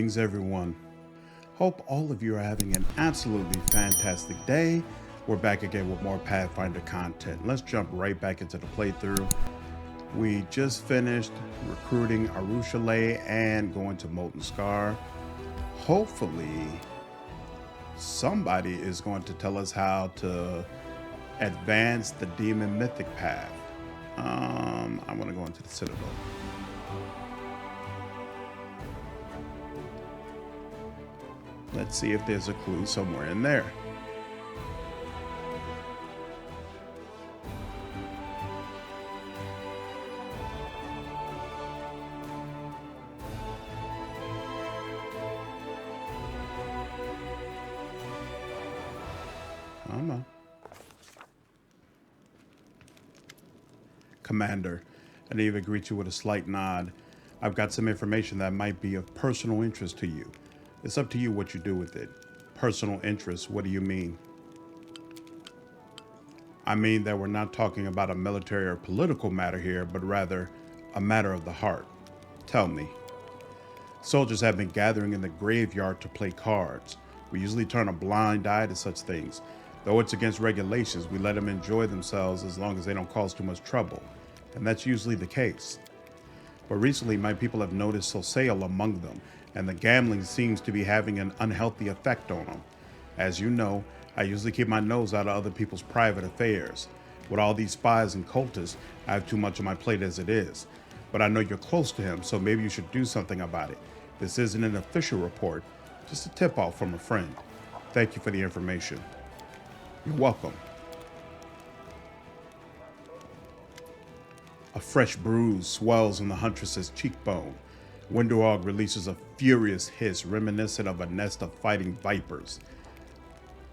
Greetings, everyone. Hope all of you are having an absolutely fantastic day. We're back again with more Pathfinder content. Let's jump right back into the playthrough. We just finished recruiting Areelu and going to Molten Scar. Hopefully, somebody is going to tell us how to advance the Demon Mythic Path. I want to go into the Citadel. Let's see if there's a clue somewhere in there. Come on. Commander, Anevia greets you with a slight nod. I've got some information that might be of personal interest to you. It's up to you what you do with it. Personal interest, what do you mean? I mean that we're not talking about a military or political matter here, but rather a matter of the heart. Tell me. Soldiers have been gathering in the graveyard to play cards. We usually turn a blind eye to such things. Though it's against regulations, we let them enjoy themselves as long as they don't cause too much trouble. And that's usually the case. But recently, my people have noticed sale among them, and the gambling seems to be having an unhealthy effect on them. As you know, I usually keep my nose out of other people's private affairs. With all these spies and cultists, I have too much on my plate as it is. But I know you're close to him, so maybe you should do something about it. This isn't an official report, just a tip-off from a friend. Thank you for the information. You're welcome. A fresh bruise swells on the huntress's cheekbone. Wenduag releases a furious hiss reminiscent of a nest of fighting vipers.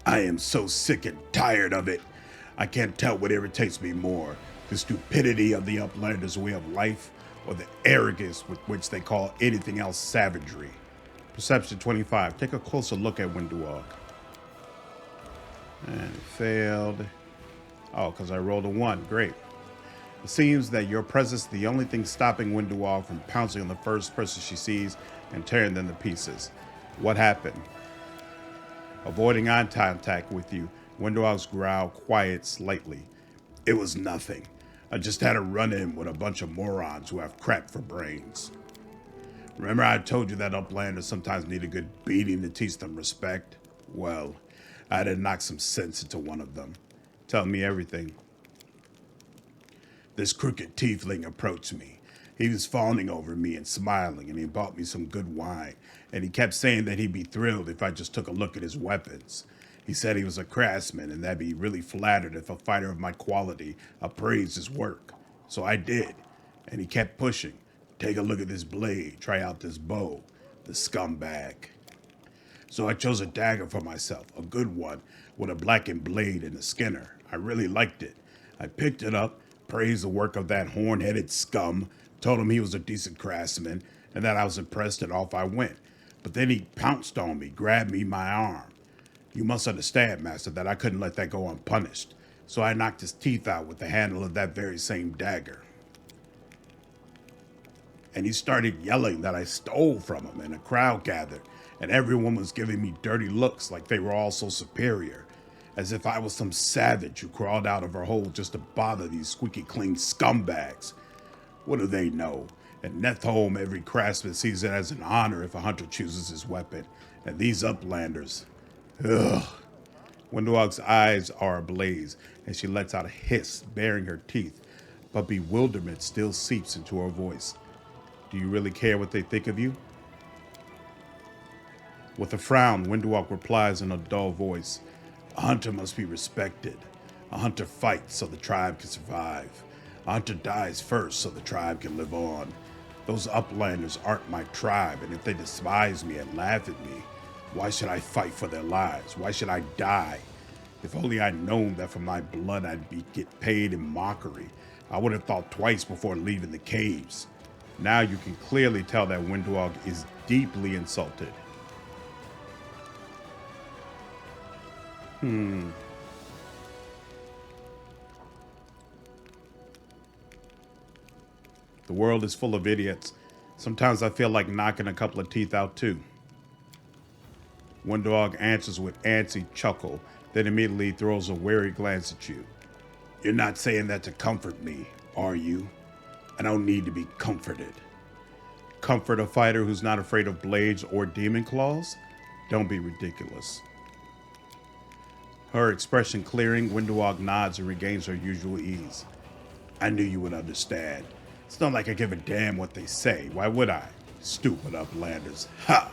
I am so sick and tired of it. I can't tell what irritates me more, the stupidity of the Uplanders' way of life or the arrogance with which they call anything else savagery. Perception 25. Take a closer look at Wenduag. And it failed. Oh, because I rolled a 1. Great. It seems that your presence is the only thing stopping Wenduag from pouncing on the first person she sees and tearing them to pieces. What happened? Avoiding eye contact with you, Wenduag's growl quiets slightly. It was nothing. I just had a run-in with a bunch of morons who have crap for brains. Remember I told you that Uplanders sometimes need a good beating to teach them respect? Well, I had to knock some sense into one of them. Tell me everything. This crooked tiefling approached me. He was fawning over me and smiling, and he bought me some good wine, and he kept saying that he'd be thrilled if I just took a look at his weapons. He said he was a craftsman and that'd be really flattered if a fighter of my quality appraised his work. So I did, and he kept pushing. Take a look at this blade, try out this bow, the scumbag. So I chose a dagger for myself, a good one, with a blackened blade and a skinner. I really liked it. I picked it up, praised the work of that horn-headed scum, told him he was a decent craftsman, and that I was impressed, and off I went. But then he pounced on me, grabbed me my arm. You must understand, Master, that I couldn't let that go unpunished. So I knocked his teeth out with the handle of that very same dagger. And he started yelling that I stole from him, and a crowd gathered, and everyone was giving me dirty looks like they were all so superior. As if I was some savage who crawled out of her hole just to bother these squeaky clean scumbags. What do they know? In Nethholm, every craftsman sees it as an honor if a hunter chooses his weapon. And these Uplanders. Ugh. Wenduag's eyes are ablaze, and she lets out a hiss, baring her teeth. But bewilderment still seeps into her voice. Do you really care what they think of you? With a frown, Wenduag replies in a dull voice. A hunter must be respected. A hunter fights so the tribe can survive. A hunter dies first so the tribe can live on. Those Uplanders aren't my tribe, and if they despise me and laugh at me, why should I fight for their lives? Why should I die? If only I'd known that for my blood I'd get paid in mockery, I would have thought twice before leaving the caves. Now you can clearly tell that Wenduag is deeply insulted. The world is full of idiots. Sometimes I feel like knocking a couple of teeth out too. Wenduag answers with antsy chuckle, then immediately throws a wary glance at you. You're not saying that to comfort me, are you? I don't need to be comforted. Comfort a fighter who's not afraid of blades or demon claws? Don't be ridiculous. Her expression clearing, Wenduag nods and regains her usual ease. I knew you would understand. It's not like I give a damn what they say. Why would I? Stupid uplanders. Ha!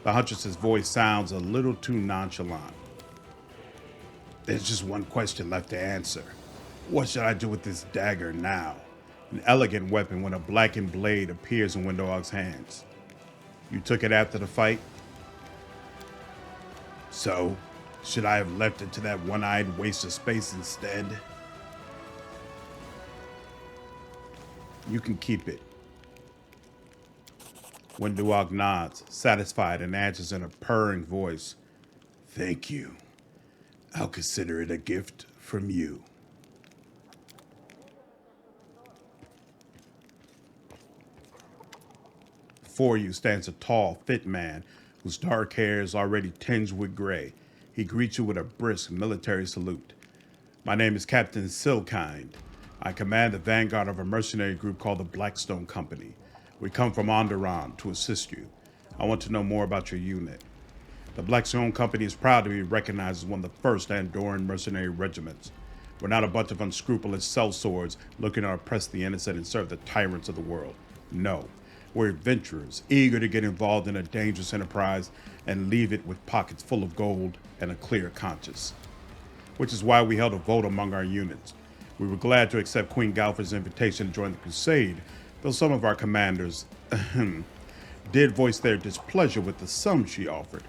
The Huntress's voice sounds a little too nonchalant. There's just one question left to answer. What should I do with this dagger now? An elegant weapon with a blackened blade appears in Wenduag's hands. You took it after the fight? So, should I have left it to that one-eyed waste of space instead? You can keep it. Wenduag nods, satisfied, and answers in a purring voice. Thank you. I'll consider it a gift from you. Before you stands a tall, fit man whose dark hair is already tinged with gray. He greets you with a brisk military salute. My name is Captain Seilkind. I command the vanguard of a mercenary group called the Blackstone Company. We come from Onderon to assist you. I want to know more about your unit. The Blackstone Company is proud to be recognized as one of the first Andoran mercenary regiments. We're not a bunch of unscrupulous sellswords looking to oppress the innocent and serve the tyrants of the world. No. We're adventurers, eager to get involved in a dangerous enterprise and leave it with pockets full of gold and a clear conscience. Which is why we held a vote among our units. We were glad to accept Queen Galfred's invitation to join the Crusade, though some of our commanders did voice their displeasure with the sum she offered.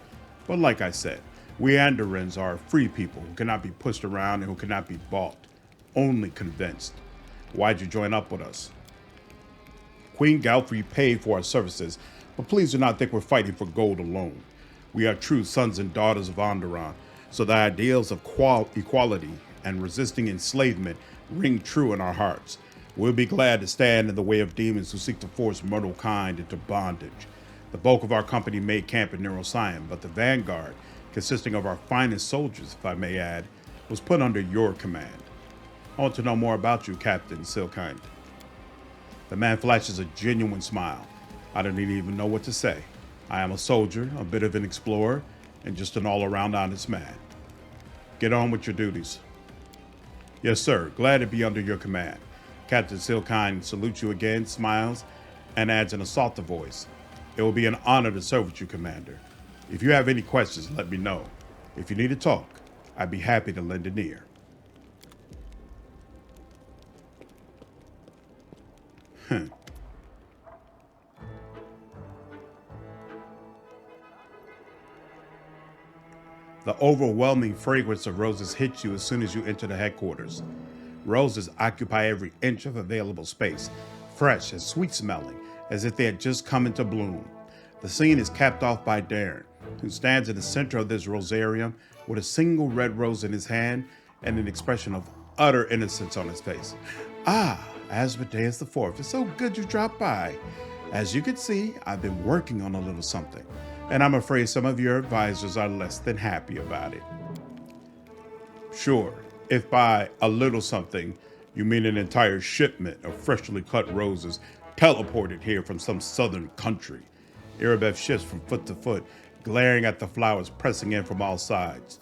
But like I said, we Andorans are free people who cannot be pushed around and who cannot be bought, only convinced. Why'd you join up with us? Queen Galfred paid for our services, but please do not think we're fighting for gold alone. We are true sons and daughters of Onderon, so the ideals of equality and resisting enslavement ring true in our hearts. We'll be glad to stand in the way of demons who seek to force mortal kind into bondage. The bulk of our company made camp in Neuroscion, but the vanguard, consisting of our finest soldiers, if I may add, was put under your command. I want to know more about you, Captain Seilkind. The man flashes a genuine smile. I don't even know what to say. I am a soldier, a bit of an explorer, and just an all-around honest man. Get on with your duties. Yes, sir. Glad to be under your command. Captain Seilkind salutes you again, smiles, and adds in a softer voice. It will be an honor to serve with you, Commander. If you have any questions, let me know. If you need to talk, I'd be happy to lend an ear. The overwhelming fragrance of roses hits you as soon as you enter the headquarters. Roses occupy every inch of available space, fresh and sweet-smelling, as if they had just come into bloom. The scene is capped off by Daeran, who stands in the center of this rosarium with a single red rose in his hand and an expression of utter innocence on his face. Ah, Asmodeus IV, it's so good you dropped by. As you can see, I've been working on a little something, and I'm afraid some of your advisors are less than happy about it. Sure, if by a little something, you mean an entire shipment of freshly cut roses teleported here from some southern country. Erebeth shifts from foot to foot, glaring at the flowers pressing in from all sides.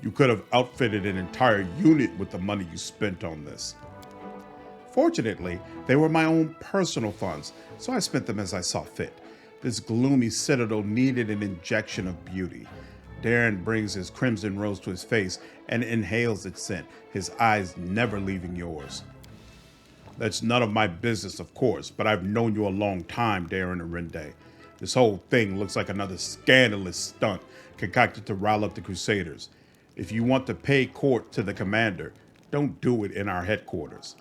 You could have outfitted an entire unit with the money you spent on this. Fortunately, they were my own personal funds, so I spent them as I saw fit. This gloomy citadel needed an injection of beauty. Daeran brings his crimson rose to his face and inhales its scent, his eyes never leaving yours. That's none of my business, of course, but I've known you a long time, Daeran Arende. This whole thing looks like another scandalous stunt concocted to rile up the Crusaders. If you want to pay court to the commander, don't do it in our headquarters.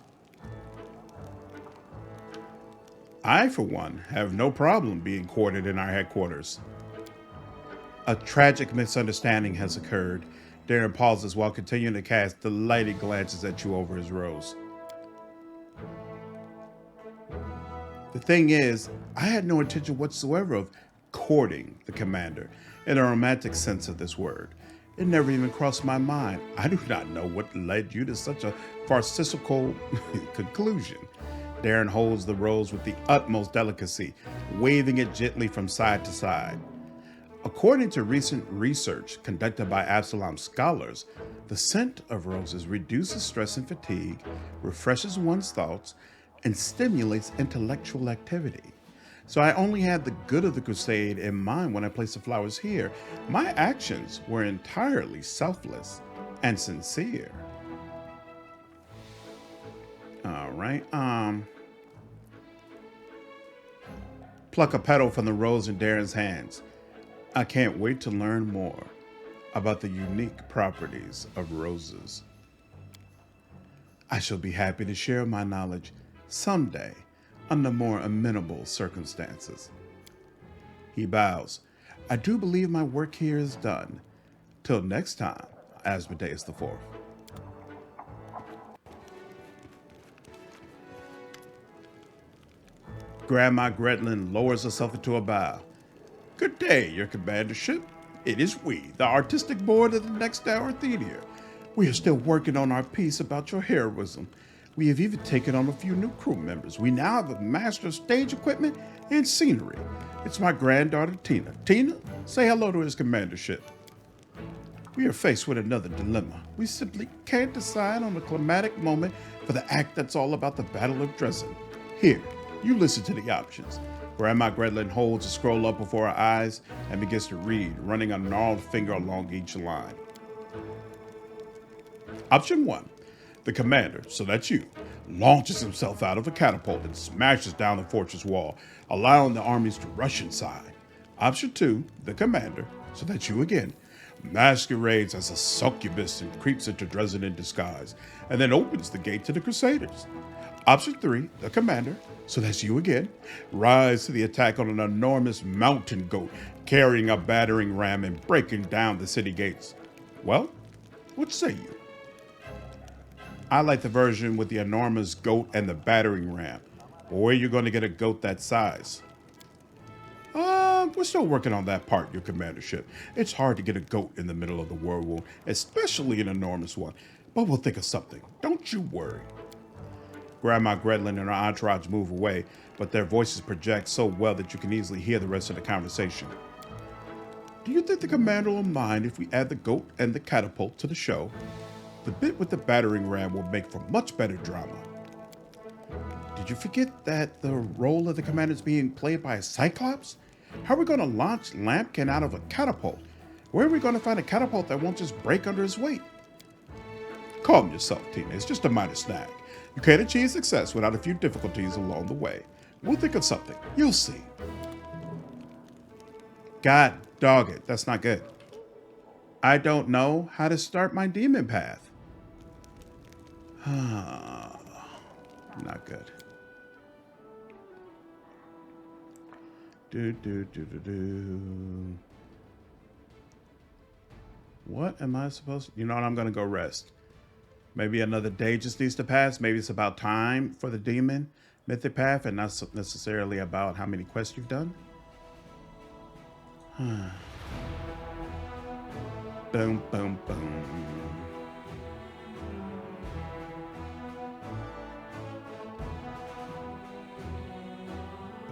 I, for one, have no problem being courted in our headquarters. A tragic misunderstanding has occurred. Daeran pauses while continuing to cast delighted glances at you over his rose. The thing is, I had no intention whatsoever of courting the commander in a romantic sense of this word. It never even crossed my mind. I do not know what led you to such a farcical conclusion. Daeran holds the rose with the utmost delicacy, waving it gently from side to side. According to recent research conducted by Absalom scholars, the scent of roses reduces stress and fatigue, refreshes one's thoughts, and stimulates intellectual activity. So I only had the good of the Crusade in mind when I placed the flowers here. My actions were entirely selfless and sincere. All right. Pluck a petal from the rose in Daeran's hands. I can't wait to learn more about the unique properties of roses. I shall be happy to share my knowledge someday under more amenable circumstances. He bows. I do believe my work here is done. Till next time, Asmodeus IV. Grandma Gretlin lowers herself into a bow. Good day, your commandership. It is we, the artistic board of the next hour theater. We are still working on our piece about your heroism. We have even taken on a few new crew members. We now have a master of stage equipment and scenery. It's my granddaughter, Tina. Tina, say hello to his commandership. We are faced with another dilemma. We simply can't decide on a climatic moment for the act that's all about the Battle of Dresden. Here, you listen to the options. Grandma Gretlin holds a scroll up before her eyes and begins to read, running a gnarled finger along each line. Option 1. The commander, so that's you, launches himself out of a catapult and smashes down the fortress wall, allowing the armies to rush inside. Option 2, the commander, so that's you again, masquerades as a succubus and creeps into Dresden in disguise, and then opens the gate to the Crusaders. Option 3, the commander, so that's you again, rides to the attack on an enormous mountain goat, carrying a battering ram and breaking down the city gates. Well, what say you? I like the version with the enormous goat and the battering ram. But where are you going to get a goat that size? We're still working on that part, your commandership. It's hard to get a goat in the middle of the Worldwound, especially an enormous one. But we'll think of something. Don't you worry. Grandma Gretlin and her entourage move away, but their voices project so well that you can easily hear the rest of the conversation. Do you think the commander will mind if we add the goat and the catapult to the show? The bit with the battering ram will make for much better drama. Did you forget that the role of the commander is being played by a Cyclops? How are we going to launch Lampkin out of a catapult? Where are we going to find a catapult that won't just break under his weight? Calm yourself, Tina. It's just a minor snag. You can't achieve success without a few difficulties along the way. We'll think of something. You'll see. God dog it. That's not good. I don't know how to start my demon path. Not good. What am I supposed to? You know what? I'm going to go rest. Maybe another day just needs to pass. Maybe it's about time for the Demon Mythic Path and not necessarily about how many quests you've done. Boom, boom, boom.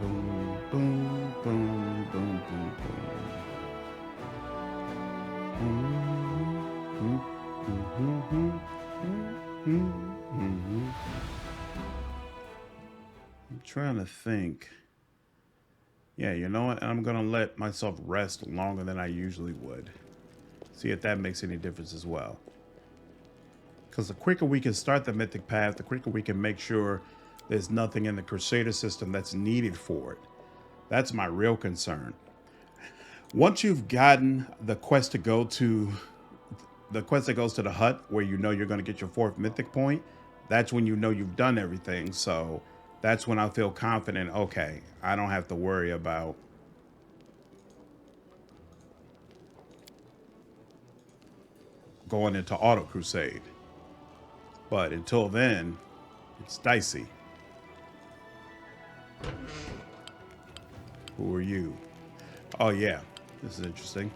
Boom, boom, boom, boom, boom, boom. I'm trying to think. Yeah, you know what? I'm going to let myself rest longer than I usually would. See if that makes any difference as well. Because the quicker we can start the Mythic Path, the quicker we can make sure there's nothing in the Crusader system that's needed for it. That's my real concern. Once you've gotten the quest to go to the quest that goes to the hut where you know you're going to get your 4th mythic point, that's when you know you've done everything. So that's when I feel confident, okay, I don't have to worry about going into Auto Crusade. But until then, it's dicey. Who are you? Oh yeah, this is interesting.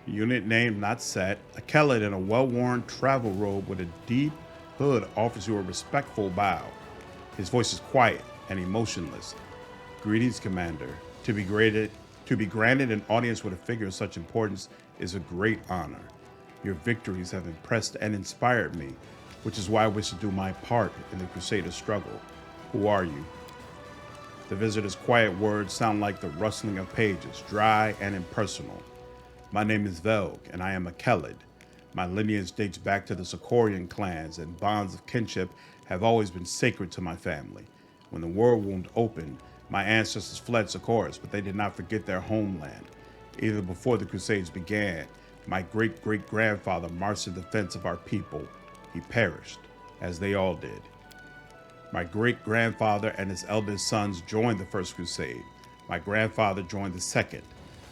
Unit name not set. A Kellet in a well-worn travel robe with a deep hood offers you a respectful bow. His voice is quiet and emotionless. Greetings, Commander. To be granted an audience with a figure of such importance is a great honor. Your victories have impressed and inspired me, which is why I wish to do my part in the Crusader struggle. Who are you? The visitor's quiet words sound like the rustling of pages, dry and impersonal. My name is Velg, and I am a Kelid. My lineage dates back to the Sarkorian clans, and bonds of kinship have always been sacred to my family. When the Worldwound opened, my ancestors fled Sarkoris, but they did not forget their homeland. Even before the Crusades began, my great-great-grandfather marched in defense of our people. He perished, as they all did. My great-grandfather and his eldest sons joined the First Crusade. My grandfather joined the Second.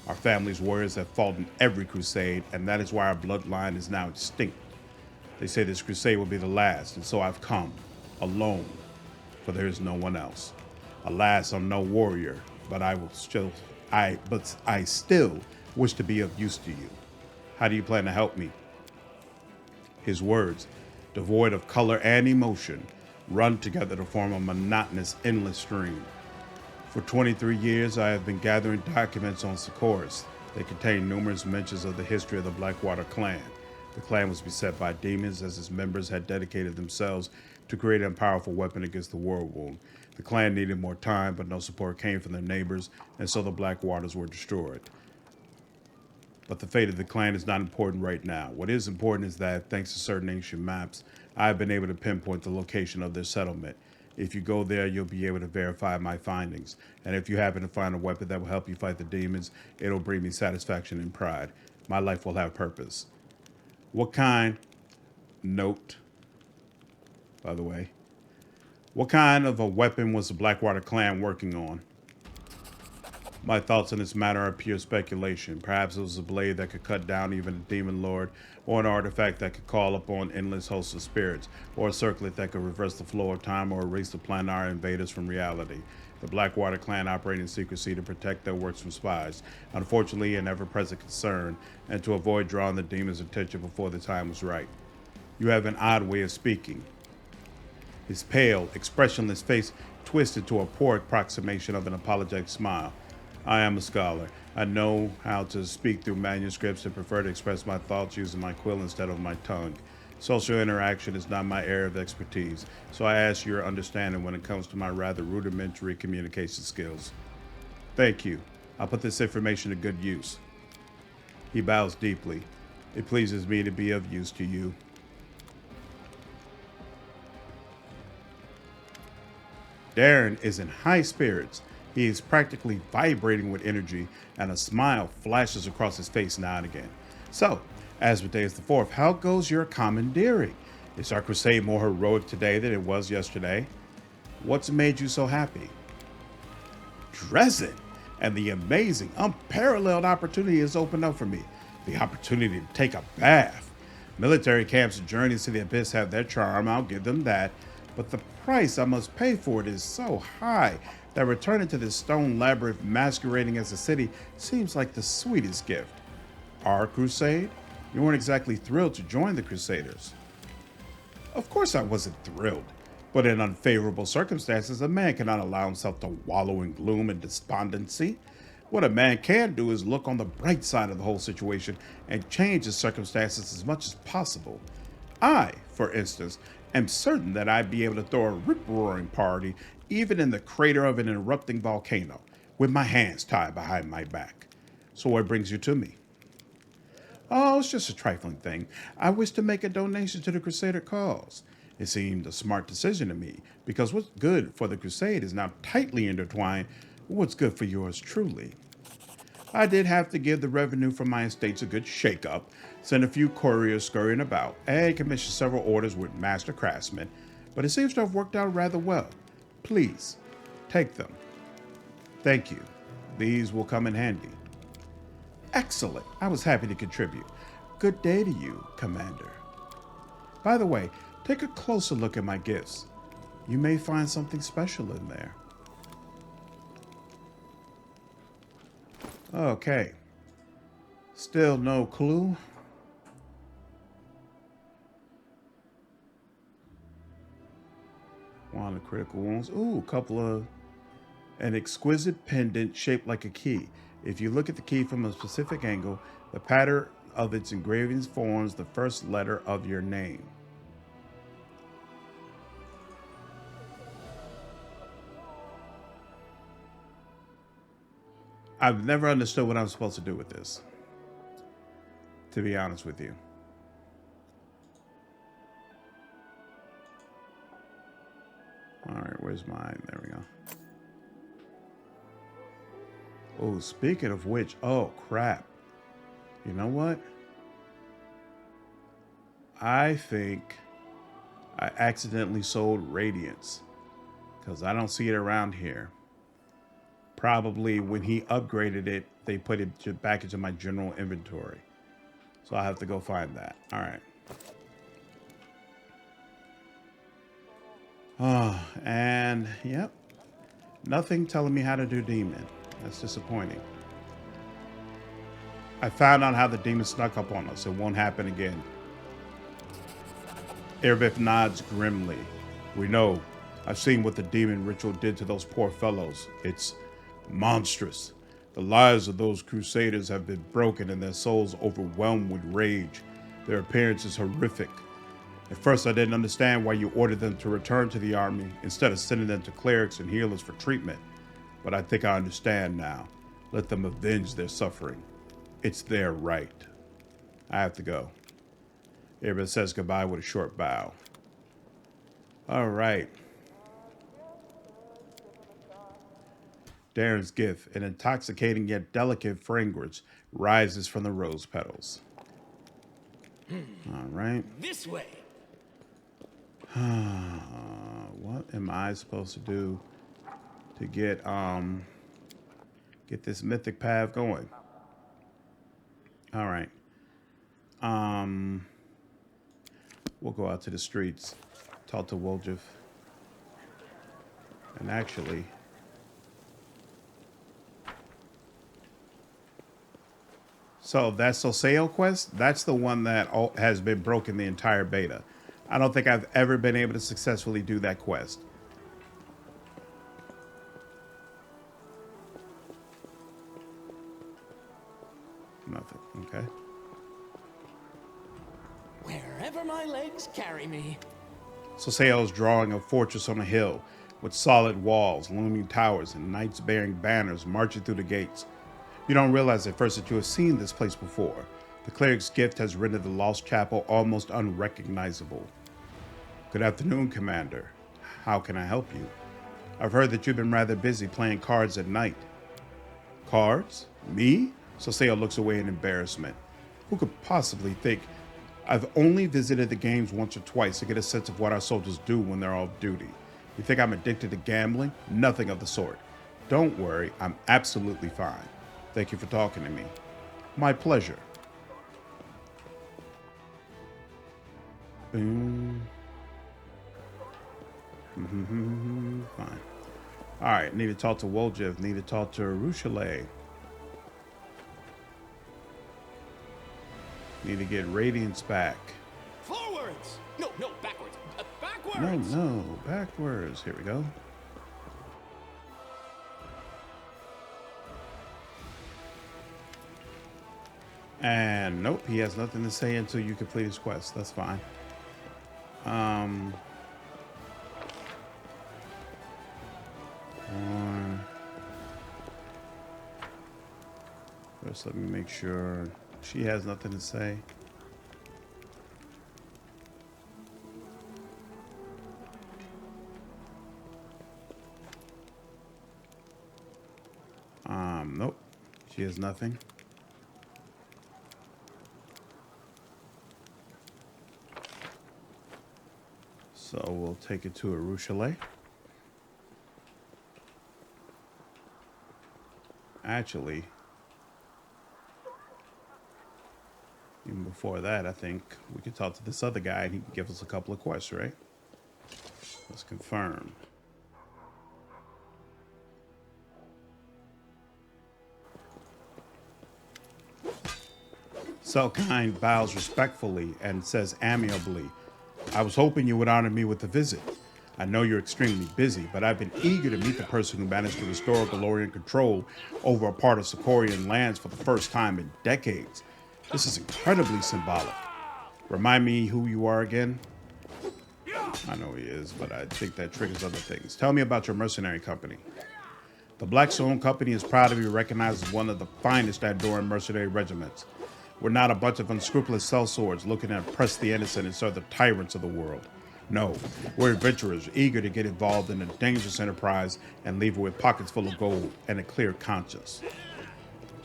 Our family's warriors have fought in every crusade, and that is why our bloodline is now extinct. They say this crusade will be the last, and so I've come, alone, for there is no one else. Alas, I'm no warrior, but I still wish to be of use to you. How do you plan to help me? His words, devoid of color and emotion, run together to form a monotonous, endless stream. For 23 years, I have been gathering documents on Sarkoris. They contain numerous mentions of the history of the Blackwater clan. The clan was beset by demons as its members had dedicated themselves to create a powerful weapon against the Worldwound. The clan needed more time, but no support came from their neighbors, and so the Blackwaters were destroyed. But the fate of the clan is not important right now. What is important is that, thanks to certain ancient maps, I have been able to pinpoint the location of their settlement. If you go there, you'll be able to verify my findings. And if you happen to find a weapon that will help you fight the demons, it'll bring me satisfaction and pride. My life will have purpose. What kind of a weapon was the Blackwater clan working on? My thoughts on this matter are pure speculation. Perhaps it was a blade that could cut down even a demon lord, or an artifact that could call upon endless hosts of spirits, or a circlet that could reverse the flow of time or erase the planar invaders from reality. The Blackwater clan operate in secrecy to protect their works from spies, unfortunately an ever-present concern, and to avoid drawing the demon's attention before the time was right. You have an odd way of speaking. His pale, expressionless face twisted to a poor approximation of an apologetic smile. I am a scholar. I know how to speak through manuscripts and prefer to express my thoughts using my quill instead of my tongue. Social interaction is not my area of expertise, so I ask your understanding when it comes to my rather rudimentary communication skills. Thank you. I'll put this information to good use. He bows deeply. It pleases me to be of use to you. Daeran is in high spirits. He is practically vibrating with energy, and a smile flashes across his face now and again. So, Asmodeus the Fourth, how goes your commandeering? Is our crusade more heroic today than it was yesterday? What's made you so happy? Dresden, and the amazing, unparalleled opportunity has opened up for me. The opportunity to take a bath. Military camps and journeys to the abyss have their charm, I'll give them that. But the price I must pay for it is so high that returning to this stone labyrinth masquerading as a city seems like the sweetest gift. Our crusade? You weren't exactly thrilled to join the Crusaders. Of course I wasn't thrilled, but in unfavorable circumstances, a man cannot allow himself to wallow in gloom and despondency. What a man can do is look on the bright side of the whole situation and change his circumstances as much as possible. I, for instance, am certain that I'd be able to throw a rip-roaring party even in the crater of an erupting volcano, with my hands tied behind my back. So what brings you to me? Oh, it's just a trifling thing. I wish to make a donation to the Crusader cause. It seemed a smart decision to me, because what's good for the Crusade is now tightly intertwined with what's good for yours truly. I did have to give the revenue from my estates a good shake-up, send a few couriers scurrying about, and commission several orders with master craftsmen, but it seems to have worked out rather well. Please, take them. Thank you. These will come in handy. Excellent. I was happy to contribute. Good day to you, Commander. By the way, take a closer look at my gifts. You may find something special in there. Okay. Still no clue. One of the critical wounds. Ooh, a couple of... An exquisite pendant shaped like a key. If you look at the key from a specific angle, the pattern of its engravings forms the first letter of your name. I've never understood what I'm supposed to do with this, to be honest with you. All right, where's mine? There we go. Oh, speaking of which, oh crap. You know what? I think I accidentally sold Radiance because I don't see it around here. Probably when he upgraded it, they put it back into my general inventory. So I have to go find that. All right. Oh, and yep. Nothing telling me how to do demon. That's disappointing. I found out how the demon snuck up on us. It won't happen again. Airbith nods grimly. We know. I've seen what the demon ritual did to those poor fellows. It's monstrous. The lives of those crusaders have been broken and their souls overwhelmed with rage. Their appearance is horrific. At first, I didn't understand why you ordered them to return to the army instead of sending them to clerics and healers for treatment. But I think I understand now. Let them avenge their suffering. It's their right. I have to go. Everybody says goodbye with a short bow. All right. Daeran's Gift, an intoxicating yet delicate fragrance, rises from the rose petals. All right. This way. What am I supposed to do to get this mythic path going? All right. We'll go out to the streets, talk to Woljif, and actually, so that's Soseo quest. That's the one that has been broken the entire beta. I don't think I've ever been able to successfully do that quest. Nothing. Okay. Wherever my legs carry me. Soseo's drawing a fortress on a hill with solid walls, looming towers, and knights bearing banners marching through the gates. You don't realize at first that you have seen this place before. The cleric's gift has rendered the lost chapel almost unrecognizable. Good afternoon, Commander. How can I help you? I've heard that you've been rather busy playing cards at night. Cards? Me? Soseo looks away in embarrassment. Who could possibly think? I've only visited the games once or twice to get a sense of what our soldiers do when they're off duty. You think I'm addicted to gambling? Nothing of the sort. Don't worry, I'm absolutely fine. Thank you for talking to me. My pleasure. Boom. Fine. All right, need to talk to Woljif. Need to talk to Rushale. Need to get Radiance back. Forwards! No, backwards. Backwards! No, backwards. Here we go. And nope, he has nothing to say until you complete his quest. That's fine. First, let me make sure she has nothing to say. Nope, she has nothing. So we'll take it to Arushale. Actually, even before that, I think we could talk to this other guy and he can give us a couple of quests, right? Let's confirm. Seilkind bows respectfully and says amiably, I was hoping you would honor me with a visit. I know you're extremely busy, but I've been eager to meet the person who managed to restore Golarion control over a part of Sarkorian lands for the first time in decades. This is incredibly symbolic. Remind me who you are again? I know he is, but I think that triggers other things. Tell me about your mercenary company. The Blackstone Company is proud to be recognized as one of the finest Andorran mercenary regiments. We're not a bunch of unscrupulous sellswords looking to oppress the innocent and serve the tyrants of the world. No, we're adventurers eager to get involved in a dangerous enterprise and leave it with pockets full of gold and a clear conscience.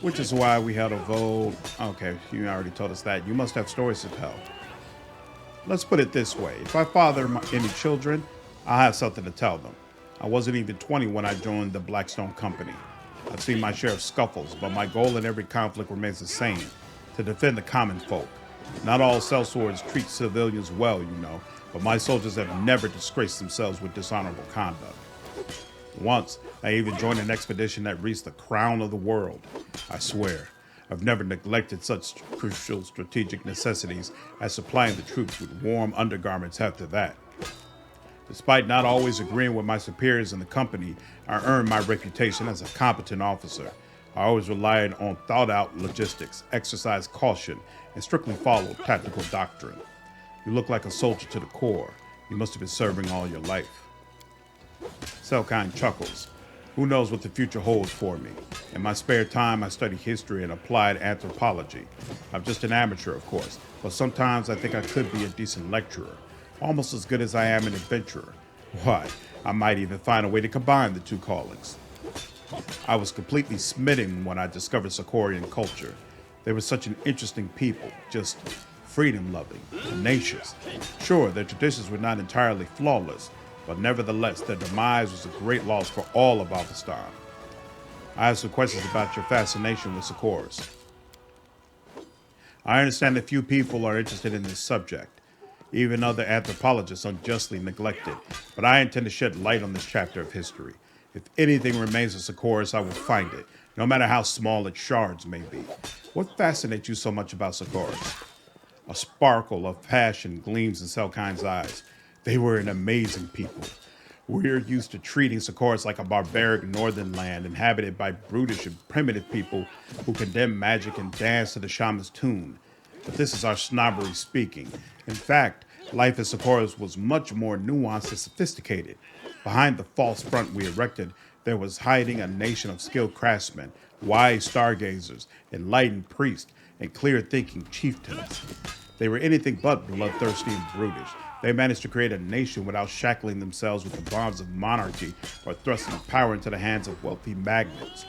Which is why we held a vote. Okay, you already told us that. You must have stories to tell. Let's put it this way. If I father any children, I'll have something to tell them. I wasn't even 20 when I joined the Blackstone Company. I've seen my share of scuffles, but my goal in every conflict remains the same, to defend the common folk. Not all sellswords treat civilians well, you know, but my soldiers have never disgraced themselves with dishonorable conduct. Once, I even joined an expedition that reached the crown of the world. I swear, I've never neglected such crucial strategic necessities as supplying the troops with warm undergarments after that. Despite not always agreeing with my superiors in the company, I earned my reputation as a competent officer. I always relied on thought-out logistics, exercised caution, and strictly followed tactical doctrine. You look like a soldier to the core. You must have been serving all your life. Seilkind chuckles. Who knows what the future holds for me? In my spare time, I study history and applied anthropology. I'm just an amateur, of course, but sometimes I think I could be a decent lecturer, almost as good as I am an adventurer. Why, I might even find a way to combine the two callings. I was completely smitten when I discovered Sarkorian culture. They were such an interesting people, just freedom-loving, tenacious. Sure, their traditions were not entirely flawless, but nevertheless, their demise was a great loss for all of Avestan. I have some questions about your fascination with Sarkoris. I understand that few people are interested in this subject. Even other anthropologists unjustly neglect it, but I intend to shed light on this chapter of history. If anything remains of Sarkoris, I will find it, no matter how small its shards may be. What fascinates you so much about Sarkoris? A sparkle of passion gleams in Seilkind's eyes. They were an amazing people. We're used to treating Sarkoris like a barbaric northern land inhabited by brutish and primitive people who condemn magic and dance to the shaman's tune. But this is our snobbery speaking. In fact, life in Sarkoris was much more nuanced and sophisticated. Behind the false front we erected, there was hiding a nation of skilled craftsmen, wise stargazers, enlightened priests, and clear-thinking chieftains. They were anything but bloodthirsty and brutish. They managed to create a nation without shackling themselves with the bonds of monarchy or thrusting power into the hands of wealthy magnates.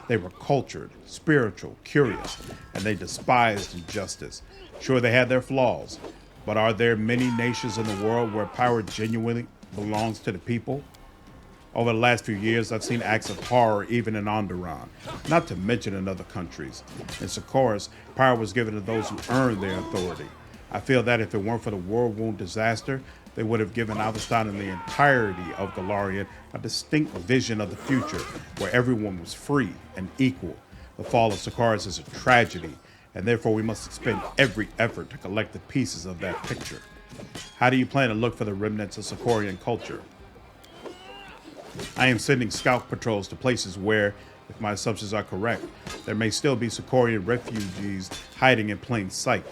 They were cultured, spiritual, curious, and they despised injustice. Sure, they had their flaws, but are there many nations in the world where power genuinely belongs to the people? Over the last few years, I've seen acts of horror even in Onderon, not to mention in other countries. In Sarkoris, power was given to those who earned their authority. I feel that if it weren't for the Worldwound disaster, they would have given Avestan and the entirety of Golarion a distinct vision of the future where everyone was free and equal. The fall of Sarkoris is a tragedy, and therefore we must expend every effort to collect the pieces of that picture. How do you plan to look for the remnants of Sarkorian culture? I am sending scout patrols to places where, if my assumptions are correct, there may still be Sarkorian refugees hiding in plain sight.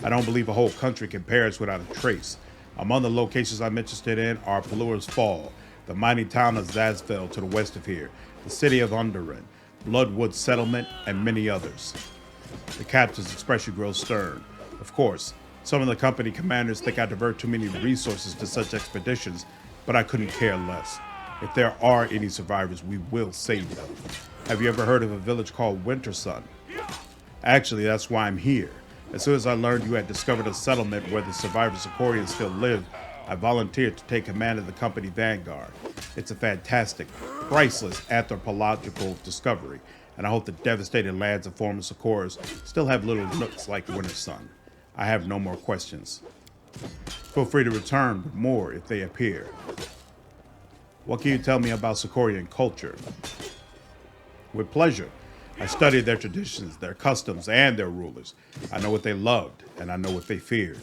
I don't believe a whole country can perish without a trace. Among the locations I'm interested in are Pelor's Fall, the mining town of Zazfel to the west of here, the city of Onderon, Bloodwood Settlement, and many others. The captain's expression grows stern. Of course, some of the company commanders think I divert too many resources to such expeditions, but I couldn't care less. If there are any survivors, we will save them. Have you ever heard of a village called Wintersun? Actually, that's why I'm here. As soon as I learned you had discovered a settlement where the survivors of Sarkorian still lived, I volunteered to take command of the company vanguard. It's a fantastic, priceless anthropological discovery, and I hope the devastated lands of former Sarkoris still have little nooks like Wintersun. I have no more questions. Feel free to return with more if they appear. What can you tell me about Sarkorian culture? With pleasure. I studied their traditions, their customs, and their rulers. I know what they loved, and I know what they feared.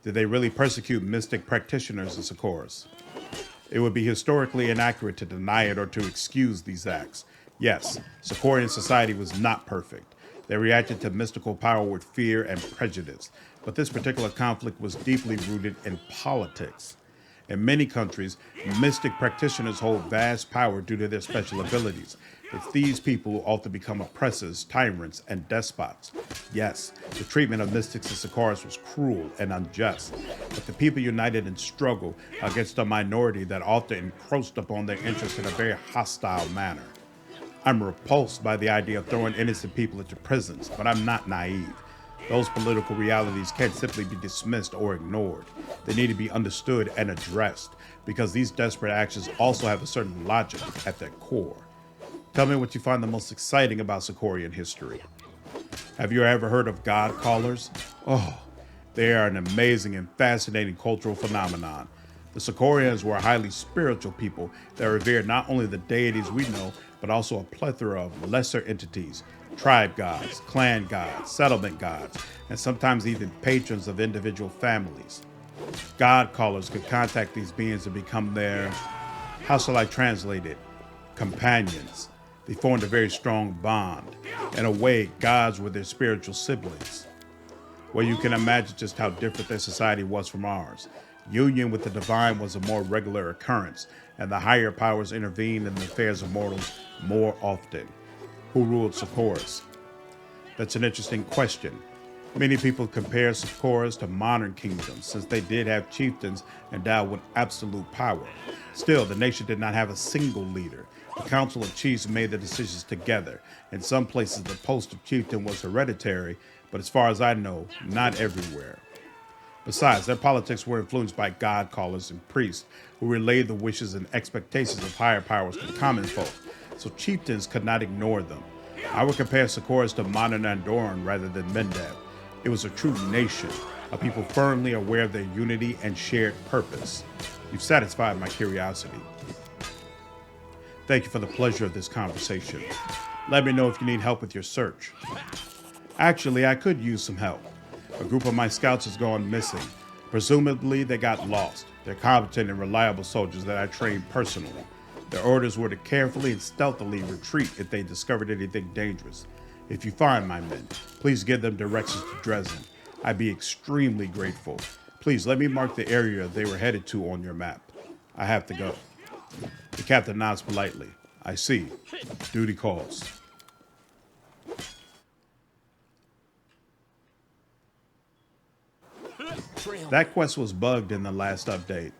Did they really persecute mystic practitioners in Sarkoris? It would be historically inaccurate to deny it or to excuse these acts. Yes, Sarkorian society was not perfect. They reacted to mystical power with fear and prejudice, but this particular conflict was deeply rooted in politics. In many countries, mystic practitioners hold vast power due to their special abilities. It's these people who often become oppressors, tyrants, and despots. Yes, the treatment of mystics in Sarkoris was cruel and unjust, but the people united in struggle against a minority that often encroached upon their interests in a very hostile manner. I'm repulsed by the idea of throwing innocent people into prisons, but I'm not naive. Those political realities can't simply be dismissed or ignored. They need to be understood and addressed, because these desperate actions also have a certain logic at their core. Tell me what you find the most exciting about Sarkorian history. Have you ever heard of God Callers? Oh, they are an amazing and fascinating cultural phenomenon. The Sarkorians were a highly spiritual people that revered not only the deities we know, but also a plethora of lesser entities, tribe gods, clan gods, settlement gods, and sometimes even patrons of individual families. God Callers could contact these beings and become their, how shall I translate it, companions. They formed a very strong bond. In a way, gods were their spiritual siblings. Well, you can imagine just how different their society was from ours. Union with the divine was a more regular occurrence, and the higher powers intervened in the affairs of mortals more often. Who ruled Sarkoris? That's an interesting question. Many people compare Sarkoris to modern kingdoms, since they did have chieftains endowed with absolute power. Still, the nation did not have a single leader. The Council of Chiefs made the decisions together. In some places, the post of chieftain was hereditary, but as far as I know, not everywhere. Besides, their politics were influenced by God Callers and priests, who relayed the wishes and expectations of higher powers to common folk, so chieftains could not ignore them. I would compare Sarkoris to modern Andorran rather than Mendev. It was a true nation, a people firmly aware of their unity and shared purpose. You've satisfied my curiosity. Thank you for the pleasure of this conversation. Let me know if you need help with your search. Actually, I could use some help. A group of my scouts has gone missing. Presumably, they got lost. They're competent and reliable soldiers that I trained personally. Their orders were to carefully and stealthily retreat if they discovered anything dangerous. If you find my men, please give them directions to Dresden. I'd be extremely grateful. Please let me mark the area they were headed to on your map. I have to go. The captain nods politely. I see. Duty calls. That quest was bugged in the last update.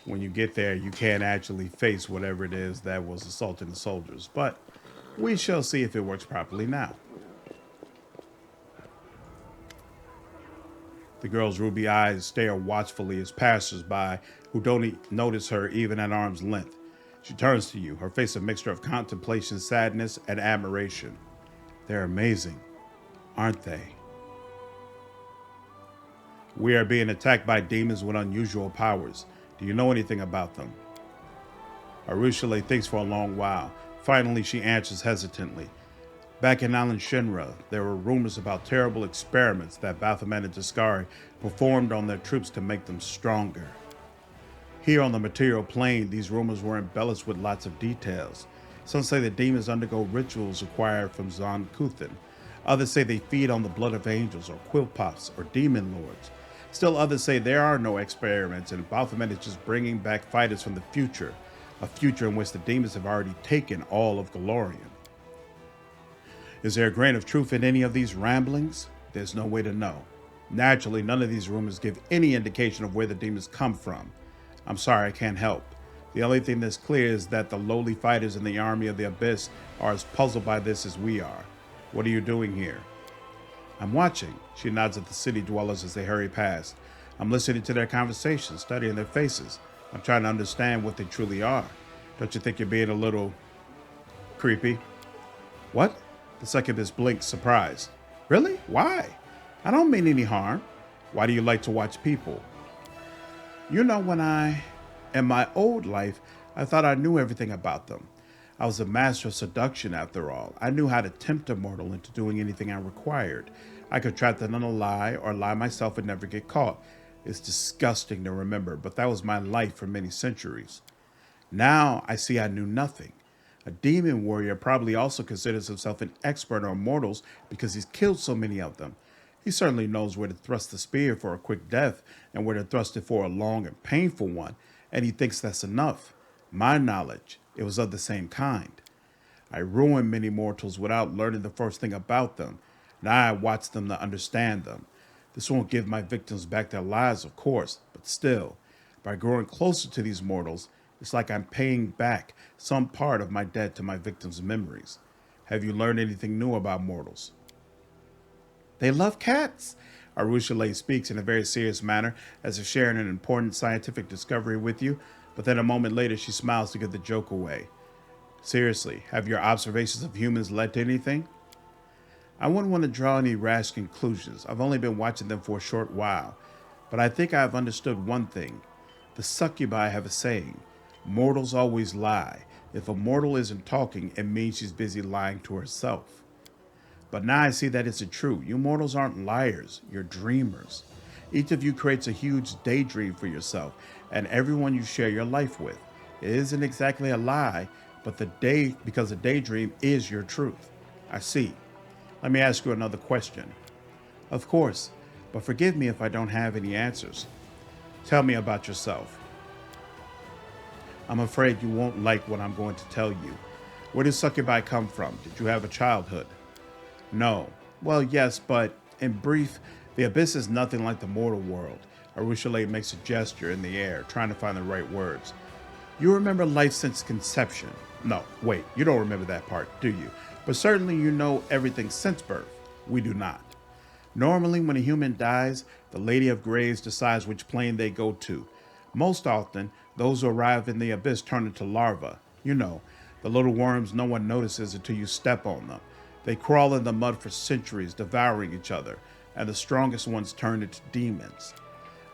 When you get there, you can't actually face whatever it is that was assaulting the soldiers, but we shall see if it works properly now. The girl's ruby eyes stare watchfully as passers-by who don't notice her even at arm's length. She turns to you, her face a mixture of contemplation, sadness, and admiration. They're amazing, aren't they? We are being attacked by demons with unusual powers. Do you know anything about them? Arushale thinks for a long while. Finally, she answers hesitantly. Back in Alan Shinra, there were rumors about terrible experiments that Baphomet and Deskari performed on their troops to make them stronger. Here on the material plane, these rumors were embellished with lots of details. Some say the demons undergo rituals acquired from Zon Kuthin. Others say they feed on the blood of angels or quillpots or demon lords. Still others say there are no experiments and Baphomet is just bringing back fighters from the future, a future in which the demons have already taken all of Golarion. Is there a grain of truth in any of these ramblings? There's no way to know. Naturally, none of these rumors give any indication of where the demons come from. I'm sorry, I can't help. The only thing that's clear is that the lowly fighters in the army of the Abyss are as puzzled by this as we are. What are you doing here? I'm watching. She nods at the city dwellers as they hurry past. I'm listening to their conversations, studying their faces. I'm trying to understand what they truly are. Don't you think you're being a little creepy? What? The succubus blinks, surprised. Really? Why? I don't mean any harm. Why do you like to watch people? You know, in my old life, I thought I knew everything about them. I was a master of seduction after all. I knew how to tempt a mortal into doing anything I required. I could trap them in a lie or lie myself and never get caught. It's disgusting to remember, but that was my life for many centuries. Now I see I knew nothing. A demon warrior probably also considers himself an expert on mortals because he's killed so many of them. He certainly knows where to thrust the spear for a quick death and where to thrust it for a long and painful one, and he thinks that's enough. My knowledge, it was of the same kind. I ruined many mortals without learning the first thing about them. Now I watch them to understand them. This won't give my victims back their lives, of course, but still, by growing closer to these mortals, it's like I'm paying back some part of my debt to my victims' memories. Have you learned anything new about mortals? They love cats. Areelu speaks in a very serious manner, as if sharing an important scientific discovery with you, but then a moment later she smiles to get the joke away. Seriously, have your observations of humans led to anything? I wouldn't want to draw any rash conclusions. I've only been watching them for a short while, but I think I've understood one thing. The succubi have a saying, mortals always lie. If a mortal isn't talking, it means she's busy lying to herself. But now I see that it's true. You mortals aren't liars, you're dreamers. Each of you creates a huge daydream for yourself and everyone you share your life with. It isn't exactly a lie, but because a daydream is your truth. I see. Let me ask you another question. Of course, but forgive me if I don't have any answers. Tell me about yourself. I'm afraid you won't like what I'm going to tell you. Where did succubi come from? Did you have a childhood? No. Well, yes, but in brief, the abyss is nothing like the mortal world. Areelu makes a gesture in the air, trying to find the right words. You remember life since conception. No, wait, you don't remember that part, do you? But certainly you know everything since birth. We do not. Normally, when a human dies, the Lady of Graves decides which plane they go to. Most often, those who arrive in the abyss turn into larvae. You know, the little worms no one notices until you step on them. They crawl in the mud for centuries, devouring each other, and the strongest ones turn into demons.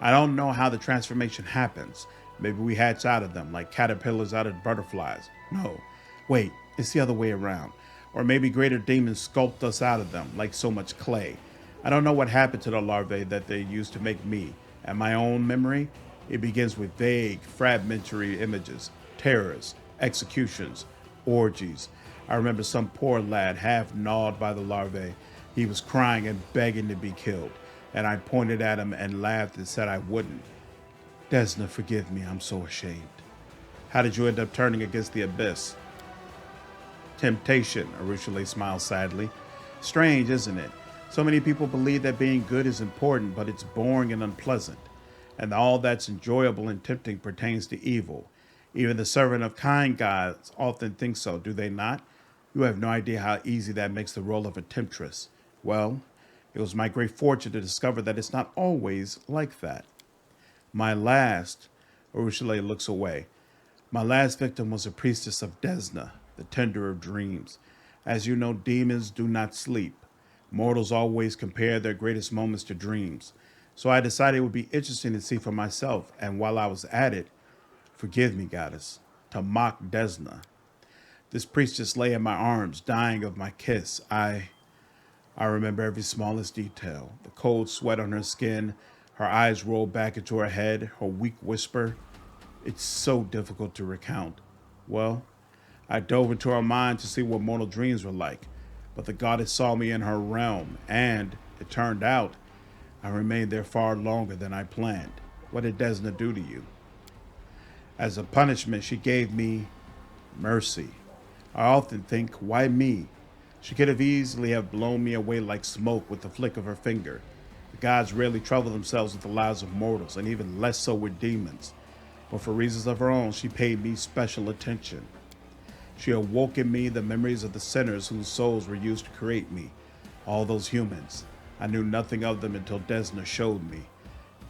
I don't know how the transformation happens. Maybe we hatch out of them like caterpillars out of butterflies. No, wait, it's the other way around. Or maybe greater demons sculpt us out of them like so much clay. I don't know what happened to the larvae that they used to make me. And my own memory, it begins with vague, fragmentary images, terrors, executions, orgies. I remember some poor lad half gnawed by the larvae. He was crying and begging to be killed, and I pointed at him and laughed and said I wouldn't. Desna, forgive me, I'm so ashamed. How did you end up turning against the abyss? Temptation, Areelu smiled sadly. Strange, isn't it? So many people believe that being good is important, but it's boring and unpleasant. And all that's enjoyable and tempting pertains to evil. Even the servant of kind gods often think so, do they not? You have no idea how easy that makes the role of a temptress. Well, it was my great fortune to discover that it's not always like that. Areelu looks away. My last victim was a priestess of Desna, the tender of dreams. As you know, demons do not sleep. Mortals always compare their greatest moments to dreams. So I decided it would be interesting to see for myself, and while I was at it, forgive me, goddess, to mock Desna. This priestess lay in my arms, dying of my kiss. I remember every smallest detail. The cold sweat on her skin, her eyes rolled back into her head, her weak whisper. It's so difficult to recount. Well, I dove into her mind to see what mortal dreams were like, but the goddess saw me in her realm, and, it turned out, I remained there far longer than I planned. What did Desna do to you? As a punishment, she gave me mercy. I often think, why me? She could have easily have blown me away like smoke with the flick of her finger. The gods rarely trouble themselves with the lives of mortals, and even less so with demons. But for reasons of her own, she paid me special attention. She awoke in me the memories of the sinners whose souls were used to create me. All those humans. I knew nothing of them until Desna showed me.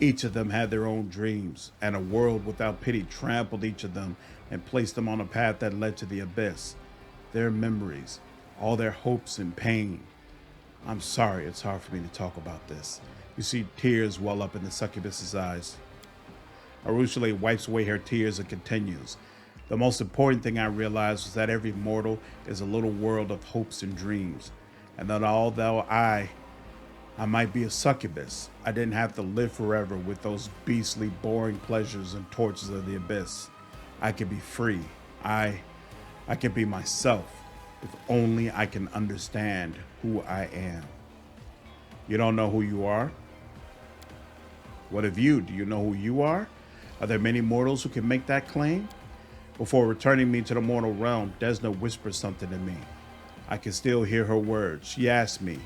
Each of them had their own dreams, and a world without pity trampled each of them and placed them on a path that led to the abyss. Their memories, all their hopes and pain. I'm sorry it's hard for me to talk about this. You see tears well up in the succubus's eyes. Areelu wipes away her tears and continues. The most important thing I realized was that every mortal is a little world of hopes and dreams, and that although I might be a succubus, I didn't have to live forever with those beastly, boring pleasures and tortures of the abyss. I could be free. I could be myself, if only I can understand who I am. You don't know who you are? What of you? Do you know who you are? Are there many mortals who can make that claim? Before returning me to the mortal realm, Desna whispered something to me. I can still hear her words. She asked me,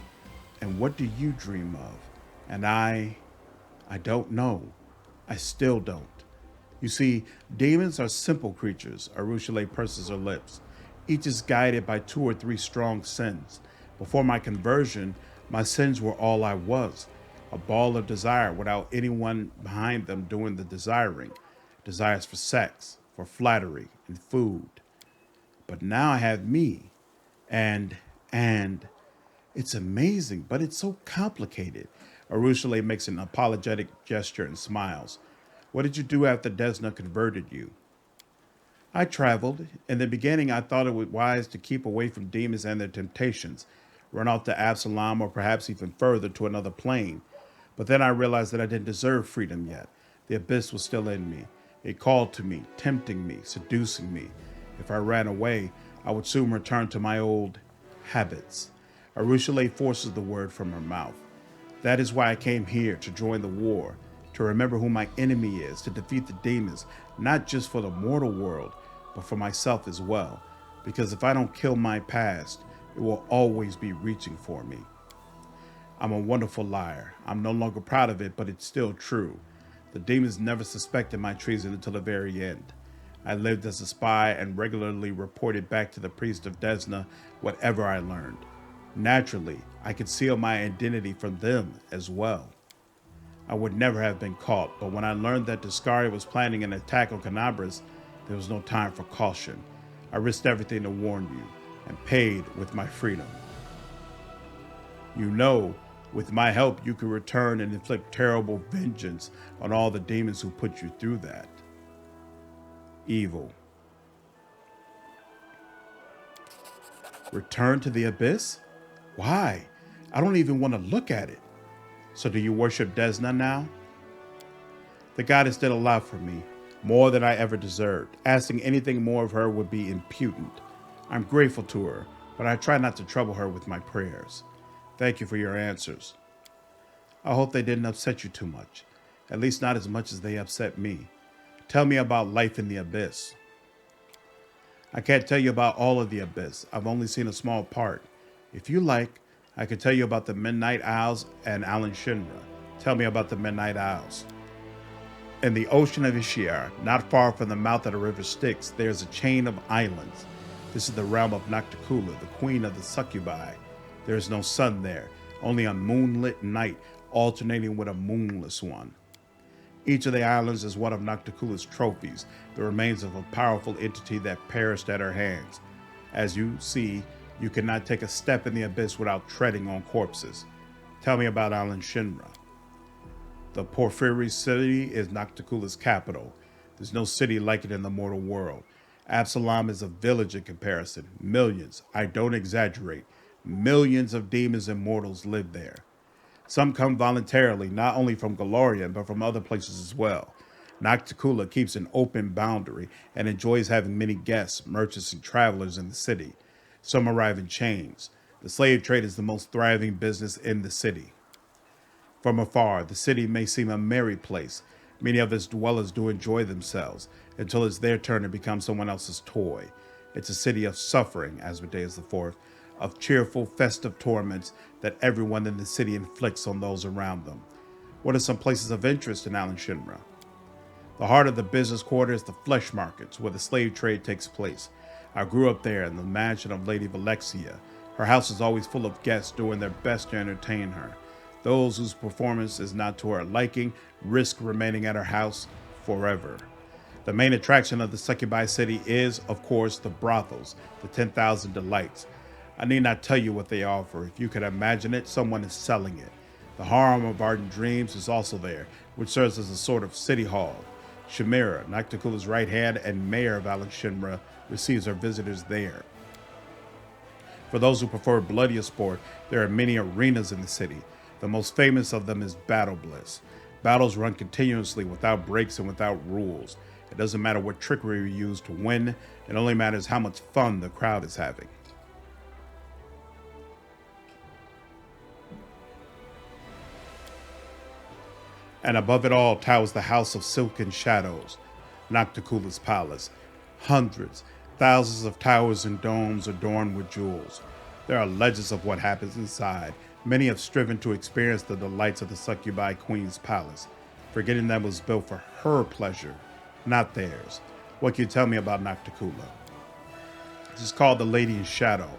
"And what do you dream of?" And I don't know. I still don't. You see, demons are simple creatures. Arushale purses her lips. Each is guided by 2 or 3 strong sins. Before my conversion, my sins were all I was. A ball of desire without anyone behind them doing the desiring. Desires for sex, for flattery, and food. But now I have me. And it's amazing, but it's so complicated. Arushale makes an apologetic gesture and smiles. What did you do after Desna converted you? I traveled. In the beginning, I thought it was wise to keep away from demons and their temptations, run off to Absalom or perhaps even further to another plane. But then I realized that I didn't deserve freedom yet. The abyss was still in me. It called to me, tempting me, seducing me. If I ran away, I would soon return to my old habits. Arushale forces the word from her mouth. That is why I came here, to join the war, to remember who my enemy is, to defeat the demons, not just for the mortal world, but for myself as well. Because if I don't kill my past, it will always be reaching for me. I'm a wonderful liar. I'm no longer proud of it, but it's still true. The demons never suspected my treason until the very end. I lived as a spy and regularly reported back to the priest of Desna whatever I learned. Naturally, I concealed my identity from them as well. I would never have been caught, but when I learned that Deskari was planning an attack on Canabras, there was no time for caution. I risked everything to warn you, and paid with my freedom. You know, with my help, you can return and inflict terrible vengeance on all the demons who put you through that. Evil. Return to the abyss? Why? I don't even want to look at it. So do you worship Desna now? The goddess did a lot for me, more than I ever deserved. Asking anything more of her would be impudent. I'm grateful to her, but I try not to trouble her with my prayers. Thank you for your answers. I hope they didn't upset you too much, at least not as much as they upset me. Tell me about life in the abyss. I can't tell you about all of the abyss. I've only seen a small part. If you like, I could tell you about the Midnight Isles and Alan Shinra. Tell me about the Midnight Isles. In the ocean of Ishiar, not far from the mouth of the river Styx, there's a chain of islands. This is the realm of Nocticula, the queen of the succubi. There is no sun there, only a moonlit night alternating with a moonless one. Each of the islands is one of Nocticula's trophies, the remains of a powerful entity that perished at her hands. As you see, you cannot take a step in the abyss without treading on corpses. Tell me about Alan Shinra. The Porphyry City is Nocticula's capital. There's no city like it in the mortal world. Absalom is a village in comparison. Millions, I don't exaggerate, millions of demons and mortals live there. Some come voluntarily, not only from Golarion, but from other places as well. Nocticula keeps an open boundary and enjoys having many guests, merchants, and travelers in the city. Some arrive in chains. The slave trade is the most thriving business in the city. From afar, the city may seem a merry place. Many of its dwellers do enjoy themselves until it's their turn to become someone else's toy. It's a city of suffering, Asmodeus IV, of cheerful, festive torments that everyone in the city inflicts on those around them. What are some places of interest in Alan Shinra? The heart of the business quarter is the flesh markets, where the slave trade takes place. I grew up there in the mansion of Lady Valexia. Her house is always full of guests doing their best to entertain her. Those whose performance is not to her liking risk remaining at her house forever. The main attraction of the succubi city is, of course, the brothels, the 10,000 delights. I need not tell you what they offer. If you could imagine it, someone is selling it. The harem of ardent dreams is also there, which serves as a sort of city hall. Chimera, Nocticula's right hand and mayor of Alexandria, receives her visitors there. For those who prefer bloodier sport, there are many arenas in the city. The most famous of them is Battle Bliss. Battles run continuously without breaks and without rules. It doesn't matter what trickery you use to win, it only matters how much fun the crowd is having. And above it all towers the House of Silken Shadows, Nocticula's palace. Hundreds, thousands of towers and domes adorned with jewels. There are legends of what happens inside. Many have striven to experience the delights of the Succubi Queen's palace, forgetting that it was built for her pleasure, not theirs. What can you tell me about Nocticula? She's called the Lady in Shadow.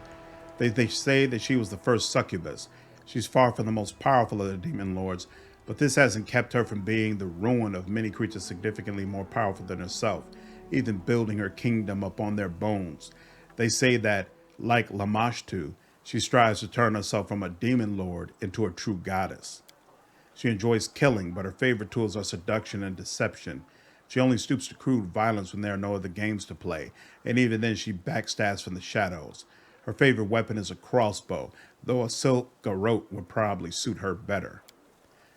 They say that she was the first succubus. She's far from the most powerful of the demon lords, but this hasn't kept her from being the ruin of many creatures significantly more powerful than herself, even building her kingdom upon their bones. They say that, like Lamashtu, she strives to turn herself from a demon lord into a true goddess. She enjoys killing, but her favorite tools are seduction and deception. She only stoops to crude violence when there are no other games to play, and even then she backstabs from the shadows. Her favorite weapon is a crossbow, though a silk garrote would probably suit her better.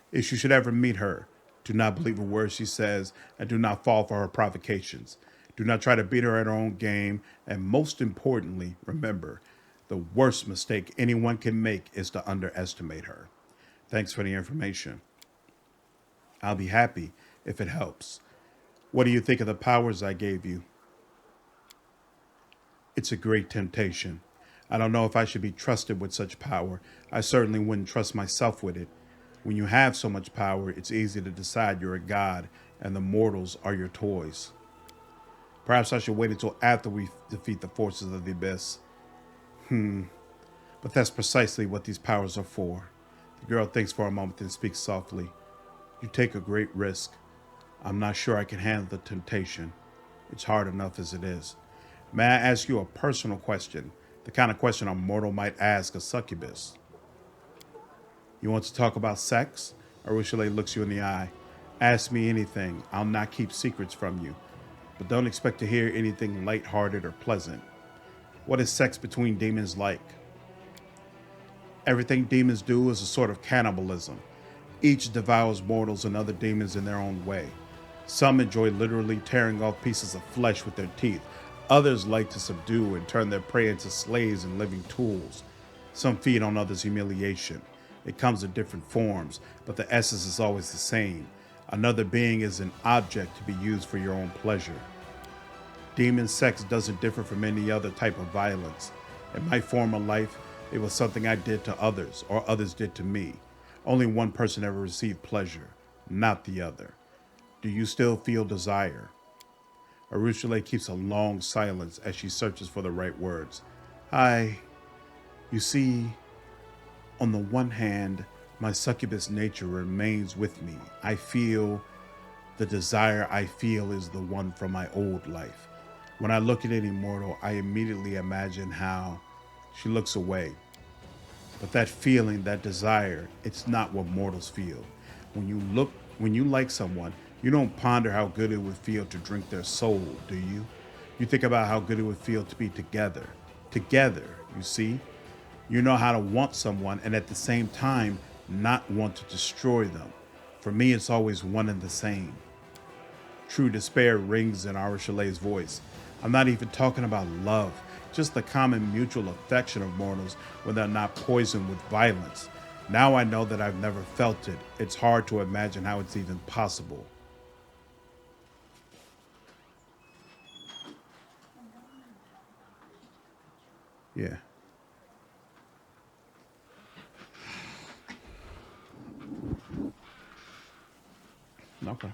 If you should ever meet her, do not believe a word she says, and do not fall for her provocations. Do not try to beat her at her own game, and most importantly, remember, the worst mistake anyone can make is to underestimate her. Thanks for the information. I'll be happy if it helps. What do you think of the powers I gave you? It's a great temptation. I don't know if I should be trusted with such power. I certainly wouldn't trust myself with it. When you have so much power, it's easy to decide you're a god and the mortals are your toys. Perhaps I should wait until after we defeat the forces of the abyss. But that's precisely what these powers are for. The girl thinks for a moment and speaks softly. You take a great risk. I'm not sure I can handle the temptation. It's hard enough as it is. May I ask you a personal question? The kind of question a mortal might ask a succubus. You want to talk about sex? Areelu looks you in the eye. Ask me anything. I'll not keep secrets from you. But don't expect to hear anything lighthearted or pleasant. What is sex between demons like? Everything demons do is a sort of cannibalism. Each devours mortals and other demons in their own way. Some enjoy literally tearing off pieces of flesh with their teeth. Others like to subdue and turn their prey into slaves and living tools. Some feed on others' humiliation. It comes in different forms, but the essence is always the same. Another being is an object to be used for your own pleasure. Demon sex doesn't differ from any other type of violence. In my former life, it was something I did to others, or others did to me. Only one person ever received pleasure, not the other. Do you still feel desire? Areelu keeps a long silence as she searches for the right words. You see, on the one hand, my succubus nature remains with me. I feel the desire I feel is the one from my old life. When I look at any mortal, I immediately imagine how she looks away. But that feeling, that desire, it's not what mortals feel. When you like someone, you don't ponder how good it would feel to drink their soul, do you? You think about how good it would feel to be together. Together, you see? You know how to want someone and at the same time not want to destroy them. For me, it's always one and the same. True despair rings in Areelu's voice. I'm not even talking about love, just the common mutual affection of mortals when they're not poisoned with violence. Now I know that I've never felt it. It's hard to imagine how it's even possible. Yeah. Okay.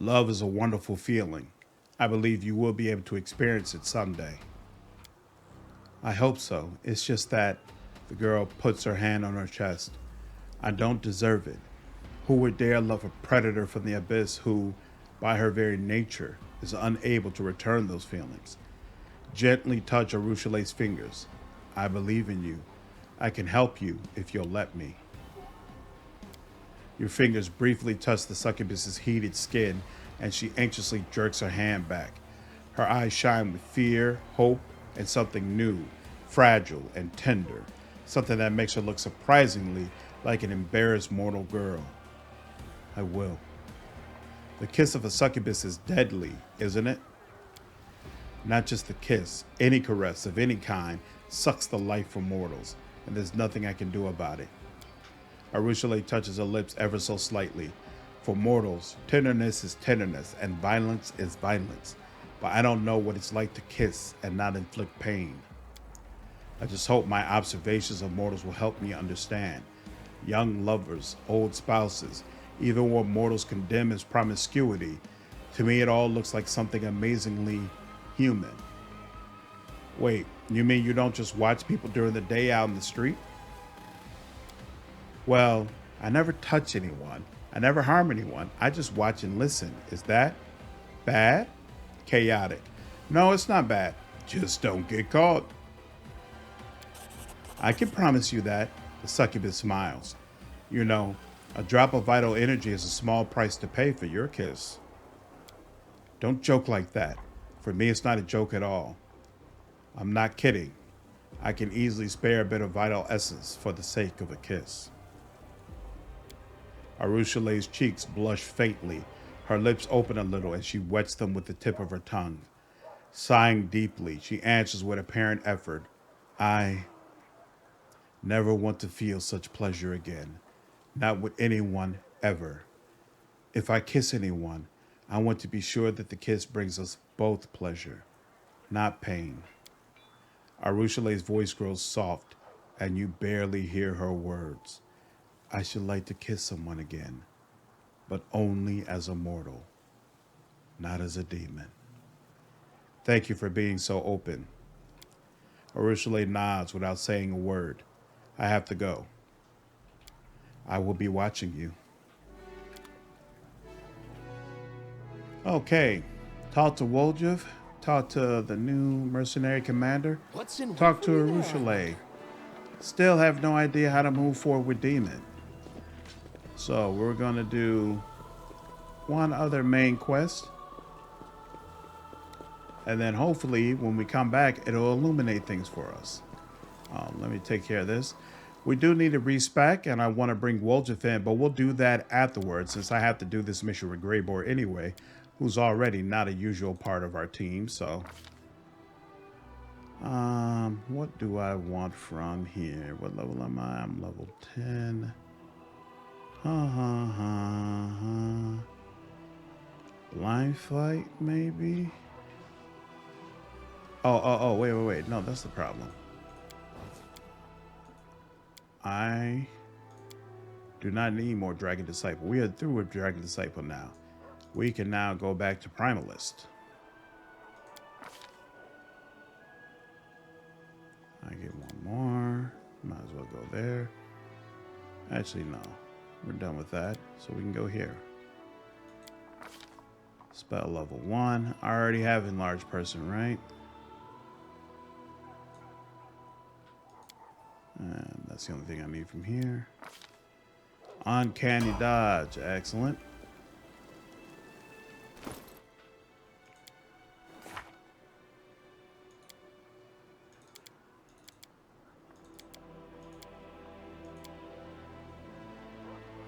Love is a wonderful feeling. I believe you will be able to experience it someday. I hope so. It's just that the girl puts her hand on her chest. I don't deserve it. Who would dare love a predator from the abyss who, by her very nature, is unable to return those feelings? Gently touch Areelu's fingers. I believe in you. I can help you if you'll let me. Your fingers briefly touch the succubus's heated skin, and she anxiously jerks her hand back. Her eyes shine with fear, hope, and something new, fragile and tender. Something that makes her look surprisingly like an embarrassed mortal girl. I will. The kiss of a succubus is deadly, isn't it? Not just the kiss, any caress of any kind sucks the life from mortals, and there's nothing I can do about it. Arushale touches her lips ever so slightly. For mortals, tenderness is tenderness, and violence is violence. But I don't know what it's like to kiss and not inflict pain. I just hope my observations of mortals will help me understand. Young lovers, old spouses, even what mortals condemn as promiscuity, to me it all looks like something amazingly human. Wait, you mean you don't just watch people during the day out in the street? Well, I never touch anyone. I never harm anyone. I just watch and listen. Is that bad? Chaotic. No, it's not bad. Just don't get caught. I can promise you that. The succubus smiles. You know, a drop of vital energy is a small price to pay for your kiss. Don't joke like that. For me, it's not a joke at all. I'm not kidding. I can easily spare a bit of vital essence for the sake of a kiss. Arushale's cheeks blush faintly. Her lips open a little and she wets them with the tip of her tongue. Sighing deeply, she answers with apparent effort, I never want to feel such pleasure again. Not with anyone, ever. If I kiss anyone, I want to be sure that the kiss brings us both pleasure, not pain. Arushale's voice grows soft, and you barely hear her words. I should like to kiss someone again, but only as a mortal, not as a demon. Thank you for being so open. Arushale nods without saying a word. I have to go. I will be watching you. Okay. Talk to Woljev. Talk to the new mercenary commander. Talk to Arushale. Still have no idea how to move forward with Demon. So we're going to do one other main quest. And then hopefully when we come back, it'll illuminate things for us. Let me take care of this. We do need a respec, and I want to bring Woljev in, but we'll do that afterwards since I have to do this mission with Greybor anyway, who's already not a usual part of our team. So, what do I want from here? What level am I? I'm level 10. Blind fight, maybe? Oh, wait. No, that's the problem. I do not need more Dragon Disciple. We are through with Dragon Disciple now. We can now go back to Primalist. I get one more. Might as well go there. Actually, no. We're done with that. So we can go here. Spell level 1. I already have Enlarged Person, right? And that's the only thing I need from here. Uncanny Dodge. Excellent.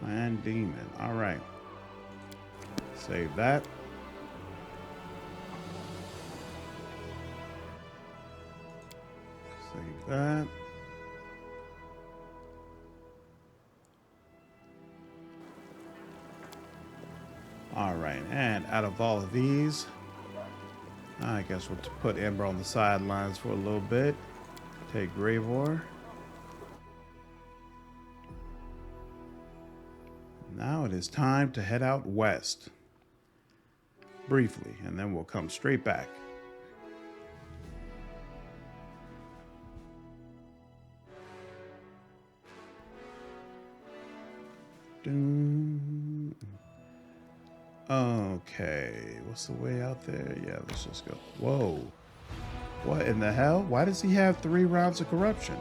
And Demon. All right. Save that. Save that. All right, and out of all of these, I guess we'll put Ember on the sidelines for a little bit. Take Greybor. Now it is time to head out west. Briefly, and then we'll come straight back. Okay, what's the way out there? Yeah, let's just go. Whoa. What in the hell? Why does he have 3 rounds of corruption?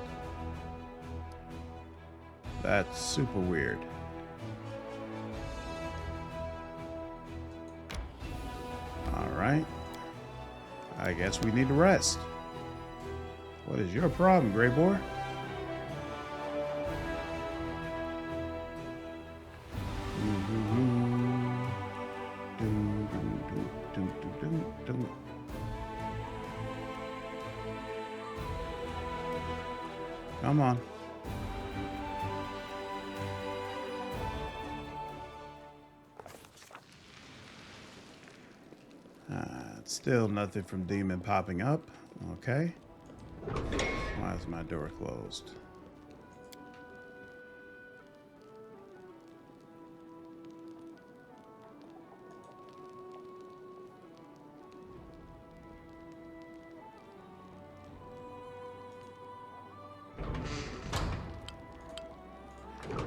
That's super weird. Alright. I guess we need to rest. What is your problem, Greybor? Come on. Still nothing from Demon popping up. Okay. Why is my door closed?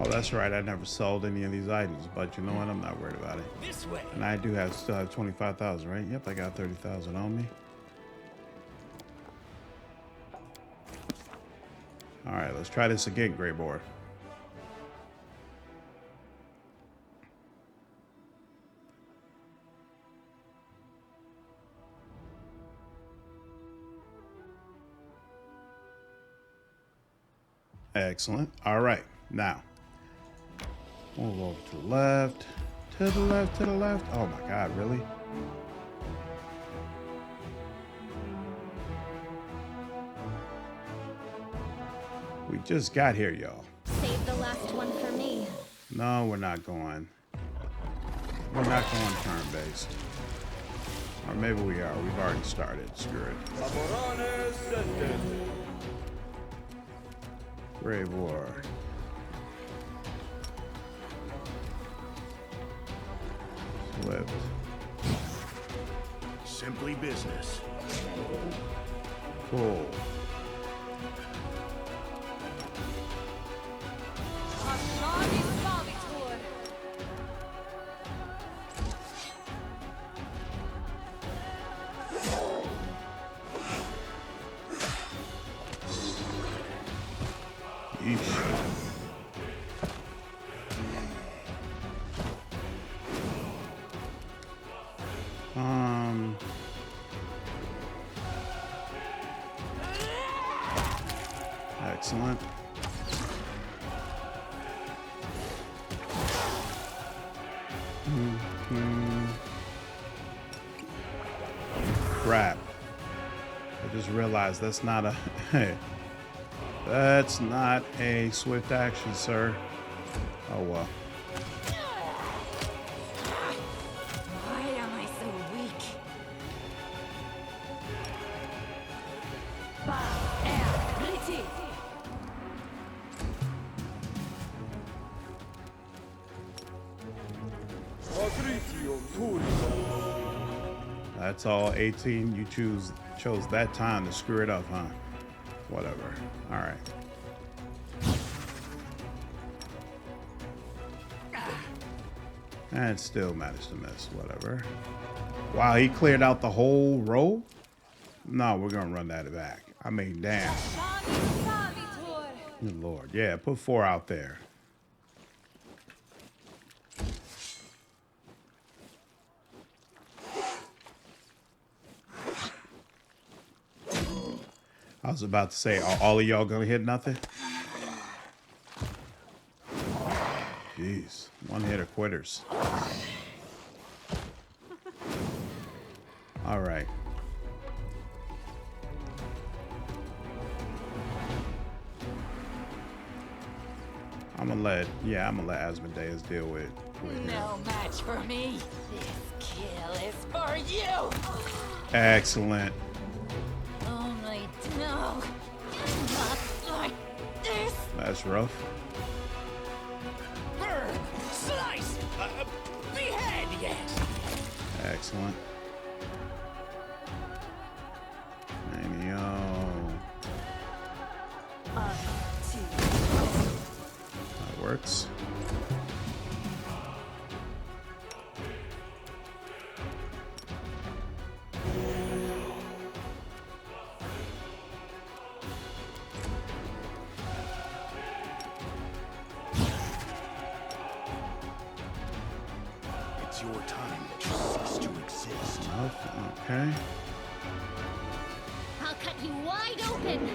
Oh, that's right. I never sold any of these items, but you know what? I'm not worried about it. This way. And I do still have 25,000, right? Yep, I got 30,000 on me. All right, let's try this again, Greybor. Excellent. All right, now move over to the left, to the left, to the left. Oh my God, really? We just got here, y'all. Save the last one for me. No, we're not going. We're not going turn-based. Or maybe we are. We've already started. Screw it. Greybor. Flipped. Simply business. Cool. Excellent. Crap. I just realized that's not a that's not a swift action, sir. Oh well. Why am I so weak? That's all 18. You chose that time to screw it up, huh? Whatever. All right. And still managed to miss. Whatever. Wow, he cleared out the whole row? No, we're gonna run that back. I mean, damn. Good Lord. Yeah, put 4 out there. I was about to say, are all of y'all gonna hit nothing? Jeez, one hitter quitters. All right. I'm gonna let Asmodeus deal with him. No match for me. This kill is for you. Excellent. Only no, not like this. That's rough. Burn! Slice! Behead, yes! Excellent. Manio. That works. It's your time that you cease to exist. Okay. I'll cut you wide open.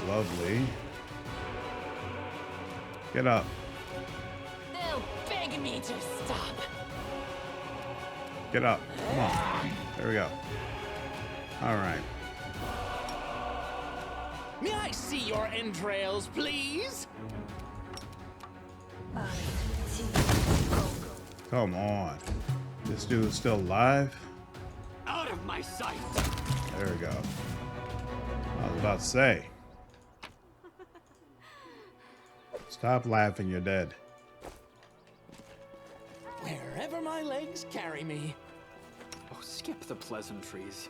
Lovely. Get up. They'll beg me to stop. Get up. Come on. There we go. All right. May I see your entrails, please? Come on. This dude's still alive? Out of my sight! There we go. I was about to say. Stop laughing, you're dead. Wherever my legs carry me. Oh, skip the pleasantries.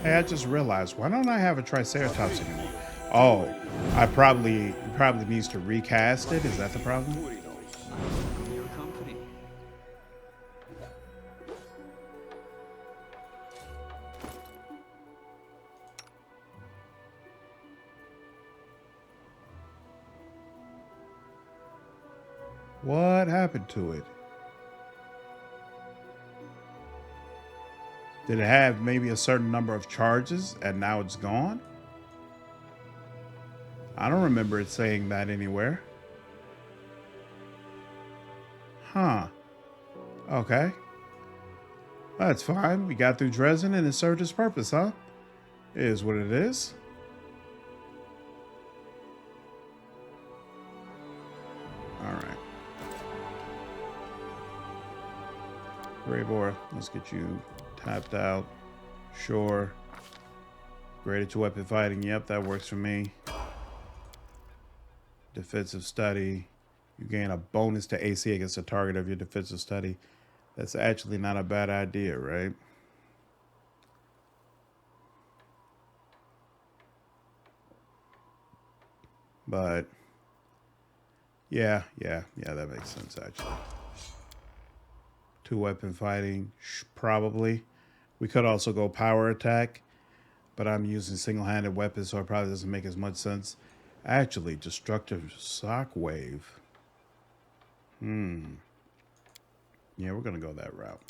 Hey, I just realized, why don't I have a Triceratops anymore? Oh, it probably needs to recast it. Is that the problem? Welcome your company. What happened to it? Did it have maybe a certain number of charges and now it's gone? I don't remember it saying that anywhere. Huh. Okay. That's fine. We got through Dresden and it served its purpose, huh? It is what it is. All right. Greybor, let's get you tapped out. Sure. Graded to weapon fighting. Yep, that works for me. Defensive study. You gain a bonus to AC against the target of your defensive study. That's actually not a bad idea, right? But yeah, that makes sense actually. 2 weapon fighting, probably. We could also go power attack, but I'm using single-handed weapons, so it probably doesn't make as much sense. Actually, destructive shockwave. Yeah, we're gonna go that route.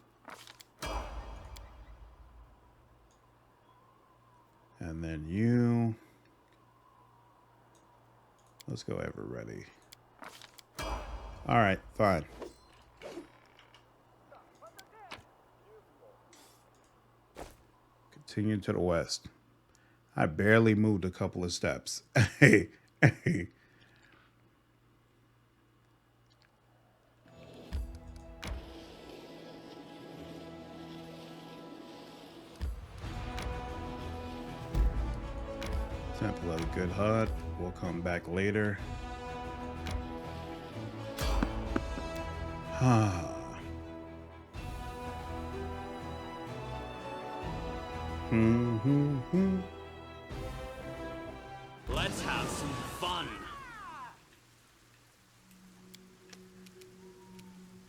And then you. Let's go ever ready. All right, fine. Continue to the west. I barely moved a couple of steps. Hey. Temple of the Good Hut. We'll come back later. Let's have some fun.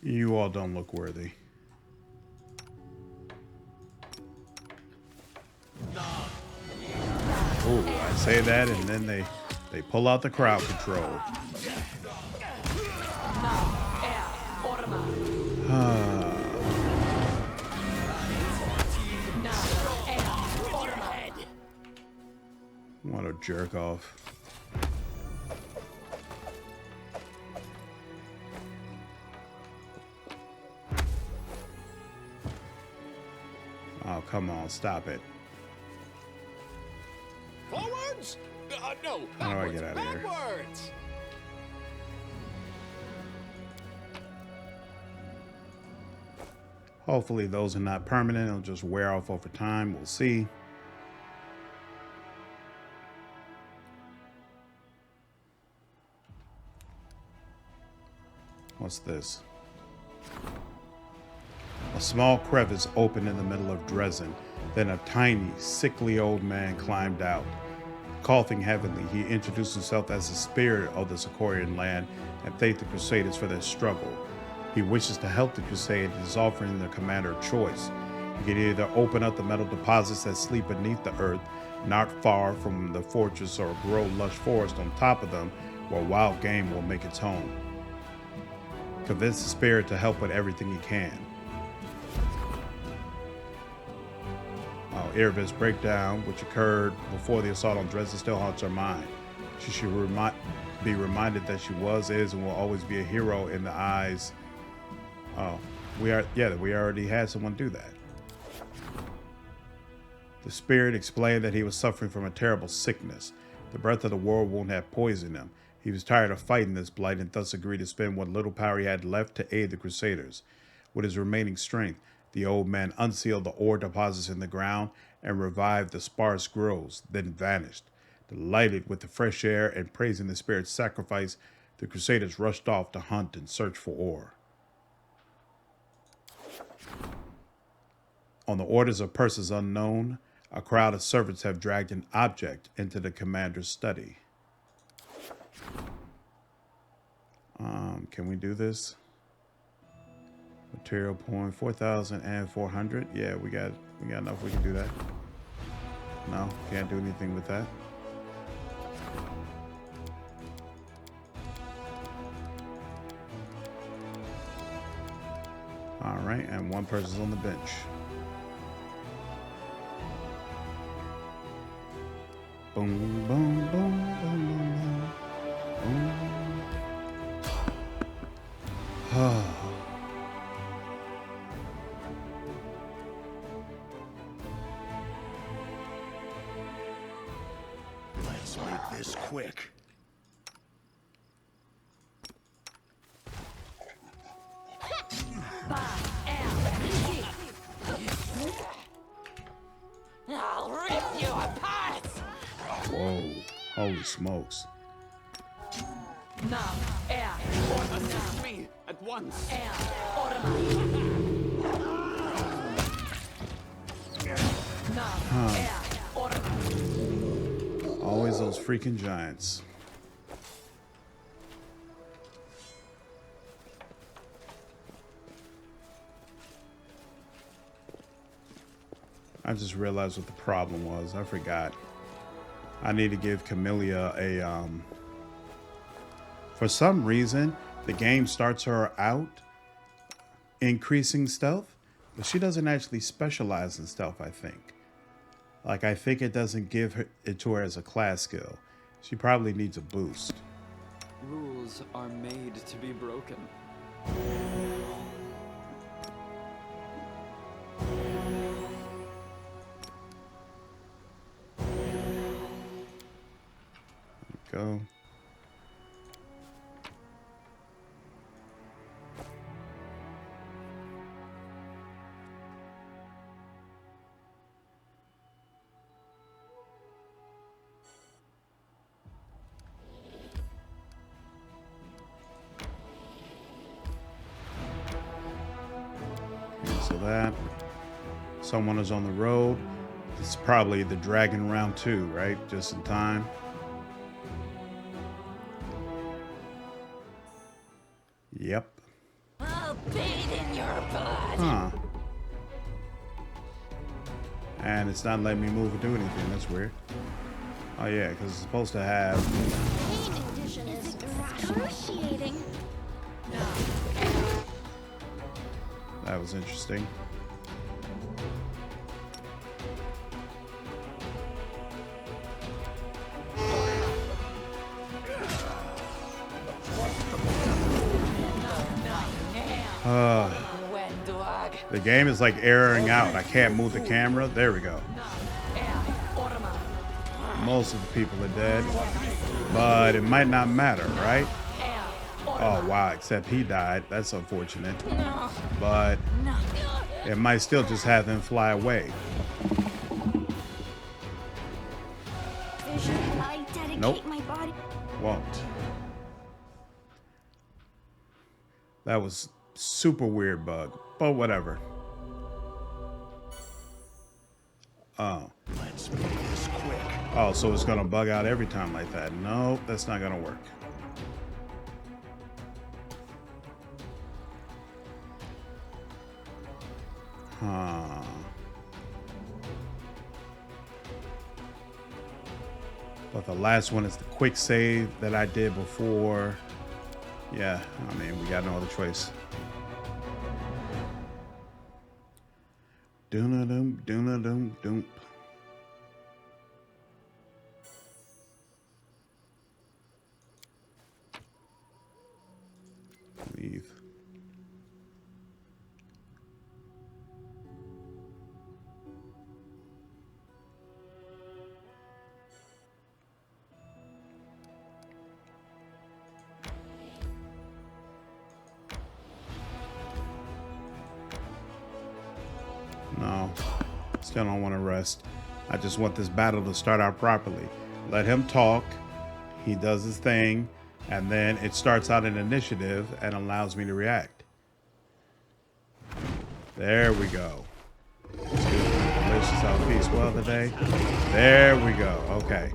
You all don't look worthy. Oh, I say that and then they pull out the crowd control. What a jerk off. Oh, come on, stop it. Forwards? No, How do I backwards, get out of here? backwards. Hopefully those are not permanent. It'll just wear off over time. We'll see. What's this? A small crevice opened in the middle of Dresden. Then a tiny, sickly old man climbed out. Coughing heavily, he introduced himself as the spirit of the Sarkoris land and thanked the Crusaders for their struggle. He wishes to help the Crusade and is offering the commander a choice. You can either open up the metal deposits that sleep beneath the earth, not far from the fortress, or grow lush forest on top of them, where wild game will make its home. Convince the spirit to help with everything he can. Erebus breakdown, which occurred before the assault on Dresden, still haunts her mind. She should be reminded that she was, is, and will always be a hero in the eyes. We already had someone do that. The spirit explained that he was suffering from a terrible sickness. The breath of the Worldwound had poisoned him. He was tired of fighting this blight and thus agreed to spend what little power he had left to aid the Crusaders. With his remaining strength, the old man unsealed the ore deposits in the ground and revived the sparse growths, then vanished. Delighted with the fresh air and praising the spirit's sacrifice, the Crusaders rushed off to hunt and search for ore. On the orders of persons unknown, a crowd of servants have dragged an object into the commander's study. Can we do this? Material point 4,400. Yeah, we got enough. We can do that. No, can't do anything with that. All right, and one person's on the bench. Boom, boom, boom, boom, boom, boom. Let's make this quick. I'll rip you apart! Whoa, holy smokes. Assist me at once. Always those freaking giants. I just realized what the problem was. I forgot. I need to give Camellia a, for some reason, the game starts her out increasing stealth, but she doesn't actually specialize in stealth, I think. Like, I think it doesn't give it to her as a class skill. She probably needs a boost. Rules are made to be broken. Go. So that someone is on the road. It's probably the Dragon round 2, right? Just in time. Yep. I'll bathe in your blood. Huh. And it's not letting me move or do anything. That's weird. Oh yeah, because it's supposed to have. Pain condition is excruciating. That was interesting. Wenduag. The game is like erroring out. I can't move the camera. There we go. Most of the people are dead, but it might not matter, right? Oh wow, except he died. That's unfortunate. But it might still just have him fly away. I dedicate Nope. my body. Won't. That was super weird bug, but whatever. Oh. Let's make this quick. Oh, so it's gonna bug out every time like that. Nope, that's not gonna work. Huh. But the last one is the quick save that I did before. Yeah, I mean, we got no other choice. Doom, doom, doom, doom. Leave. No, still don't want to rest. I just want this battle to start out properly. Let him talk. He does his thing. And then it starts out an initiative and allows me to react. There we go. Excuse me, delicious out peace well today. There we go. Okay.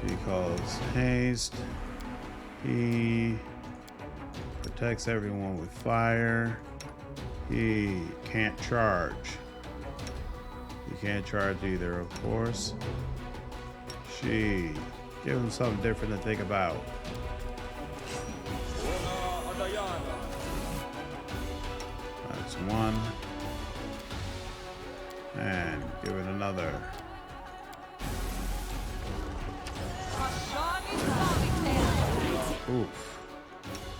She calls haste. He protects everyone with fire. He can't charge. He can't charge either, of course. She. Give him something different to think about. That's one. And give it another. Oof.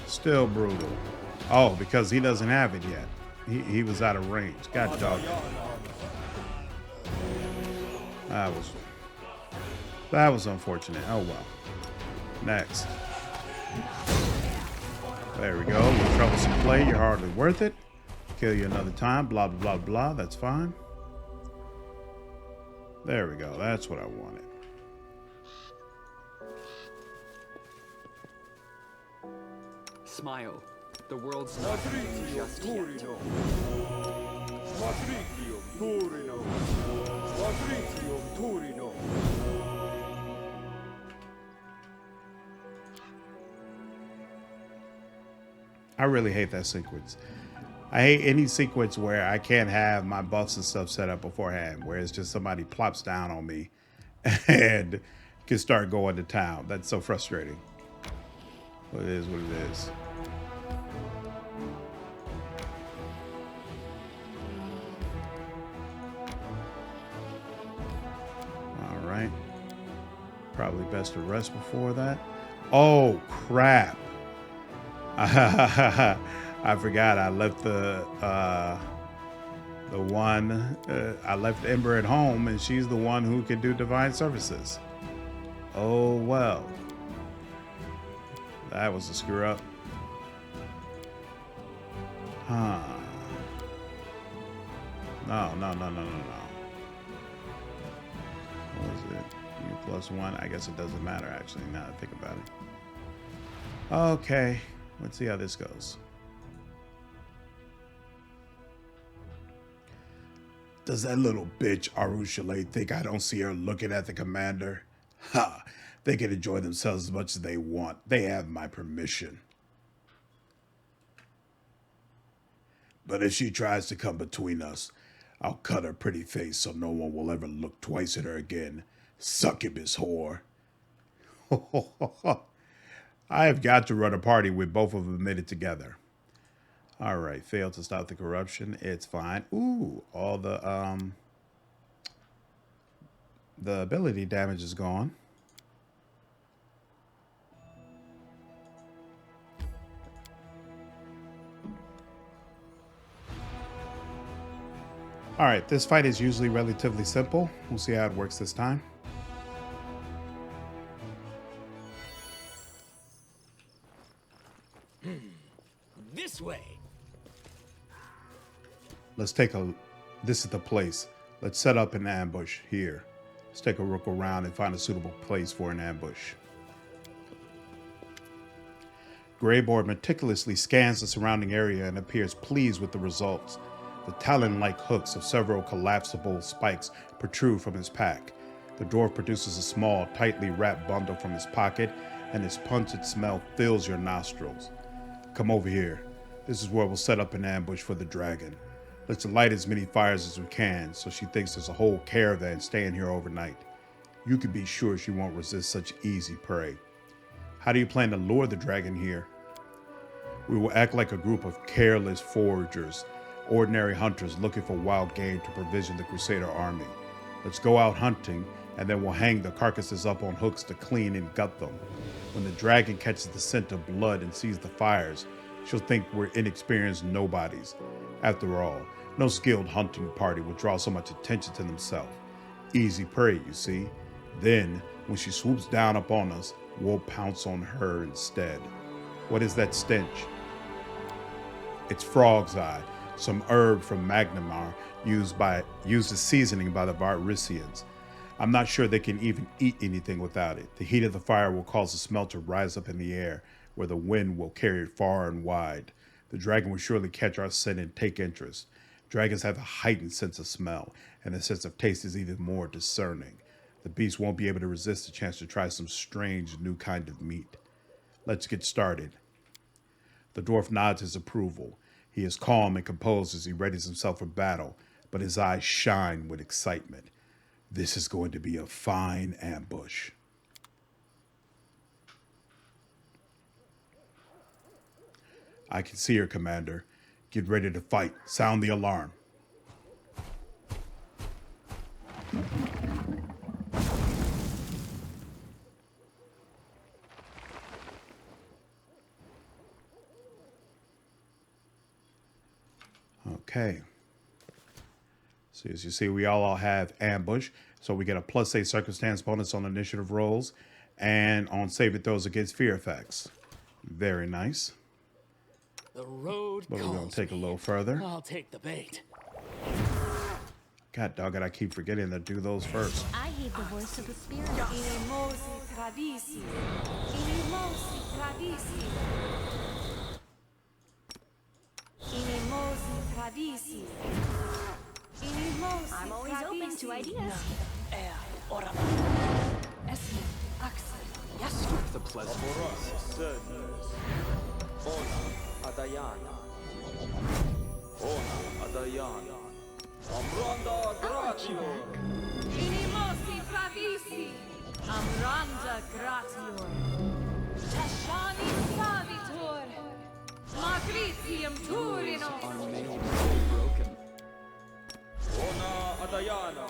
Still brutal. Oh, because he doesn't have it yet. He was out of range. God dog. That was unfortunate. Oh well. Next. There we go. With troublesome play, you're hardly worth it. Kill you another time. Blah, blah, blah, blah. That's fine. There we go. That's what I wanted. Smile. The world's not ending just yet. I really hate that sequence. I hate any sequence where I can't have my buffs and stuff set up beforehand, where it's just somebody plops down on me and can start going to town. That's so frustrating. But it is what it is. All right. Probably best to rest before that. Oh, crap. I forgot I left the one, I left Ember at home, and she's the one who can do divine services. Oh, well. That was a screw up. Huh. No. What was it? U+1? I guess it doesn't matter, actually, now that I think about it. Okay. Let's see how this goes. Does that little bitch Areelu think I don't see her looking at the commander? Ha! They can enjoy themselves as much as they want. They have my permission. But if she tries to come between us, I'll cut her pretty face so no one will ever look twice at her again. Succubus whore. I have got to run a party with both of them admitted together. All right, failed to stop the corruption. It's fine. Ooh, all the ability damage is gone. All right, this fight is usually relatively simple. We'll see how it works this time. This way. Let's take a, this is the place. Let's set up an ambush here. Let's take a look around and find a suitable place for an ambush. Greybor meticulously scans the surrounding area and appears pleased with the results. The talon-like hooks of several collapsible spikes protrude from his pack. The dwarf produces a small, tightly wrapped bundle from his pocket, and his pungent smell fills your nostrils. Come over here. This is where we'll set up an ambush for the dragon. Let's light as many fires as we can so she thinks there's a whole caravan staying here overnight. You can be sure she won't resist such easy prey. How do you plan to lure the dragon here? We will act like a group of careless foragers, ordinary hunters looking for wild game to provision the Crusader army. Let's go out hunting, and then we'll hang the carcasses up on hooks to clean and gut them. When the dragon catches the scent of blood and sees the fires, she'll think we're inexperienced nobodies. After all, no skilled hunting party would draw so much attention to themselves. Easy prey, you see. Then, when she swoops down upon us, we'll pounce on her instead. What is that stench? It's frog's eye, some herb from Magnamar used as seasoning by the Varisians. I'm not sure they can even eat anything without it. The heat of the fire will cause the smell to rise up in the air, where the wind will carry it far and wide. The dragon will surely catch our scent and take interest. Dragons have a heightened sense of smell, and the sense of taste is even more discerning. The beast won't be able to resist the chance to try some strange new kind of meat. Let's get started. The dwarf nods his approval. He is calm and composed as he readies himself for battle, but his eyes shine with excitement. This is going to be a fine ambush. I can see her, Commander. Get ready to fight. Sound the alarm. Okay. So as you see, we all have ambush. So we get a +8 circumstance bonus on initiative rolls and on saving throws against fear effects. Very nice. The road But we're going calls to take a me. little further. I'll take the bait. God dog it, I keep forgetting to do those first. I hate the voice of the spirit. Inimosi tradisi. Inimosi tradisi. Inimosi tradisi. Inimosi I'm always open to ideas. Esme, Axel, yes. The pleasant. Ona Adayana. Ona Adayana. Amranda Gratio. Inimosi tradisi. Amranda gratio. Tashani savitur. Magritium turino. Are made to be broken. Ona Adayana.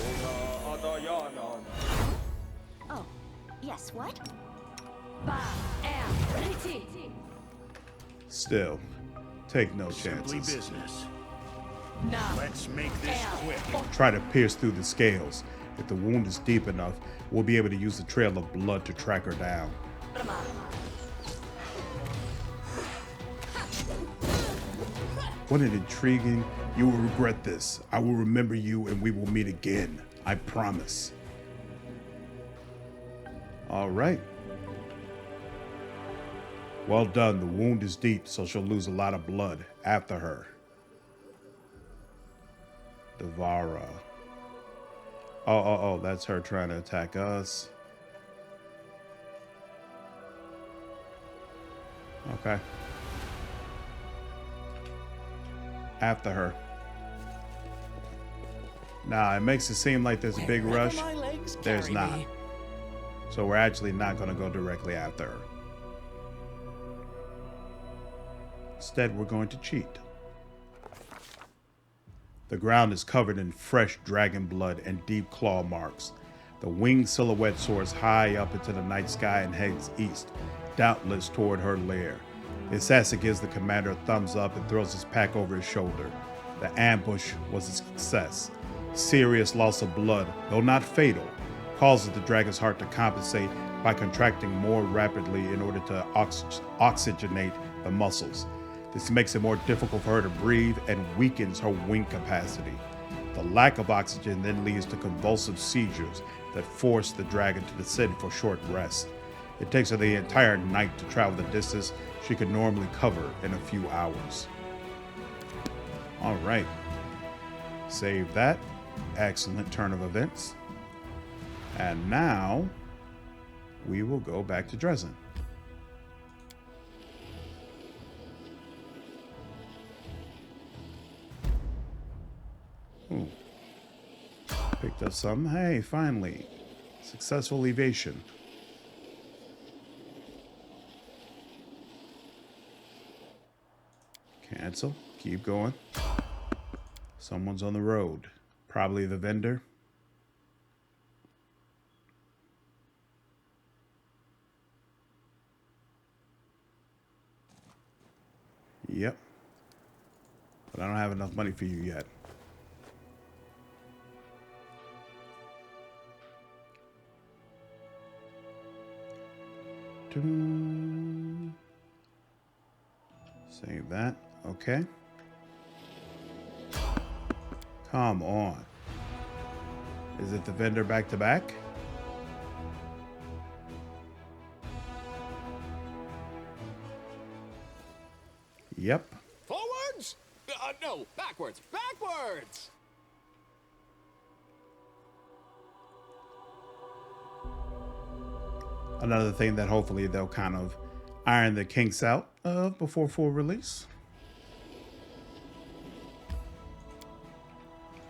Ona Adayana. Oh, yes, what? Ba er riti. Still, take no Simply chances. business. Now. Let's make this quick. Try to pierce through the scales. If the wound is deep enough, we'll be able to use the trail of blood to track her down. What an intriguing. You will regret this. I will remember you and we will meet again. I promise. All right. Well done. The wound is deep, so she'll lose a lot of blood after her. Devara. Oh, that's her trying to attack us. Okay. After her. Now, it makes it seem like there's a big Wherever rush. my legs There's carry not. me. So we're actually not going to go directly after her. Instead, we're going to cheat. The ground is covered in fresh dragon blood and deep claw marks. The winged silhouette soars high up into the night sky and heads east, doubtless toward her lair. The assassin gives the commander a thumbs up and throws his pack over his shoulder. The ambush was a success. Serious loss of blood, though not fatal, causes the dragon's heart to compensate by contracting more rapidly in order to oxygenate the muscles. This makes it more difficult for her to breathe and weakens her wing capacity. The lack of oxygen then leads to convulsive seizures that force the dragon to descend for short rest. It takes her the entire night to travel the distance she could normally cover in a few hours. All right. Save that. Excellent turn of events. And now we will go back to Dresden. Picked up some. Hey, finally. Successful evasion. Cancel. Keep going. Someone's on the road. Probably the vendor. Yep. But I don't have enough money for you yet. Save that. Okay. Come on. Is it the vendor back to back? Yep. Forwards? No, backwards. Backwards! Another thing that hopefully they'll kind of iron the kinks out of before full release.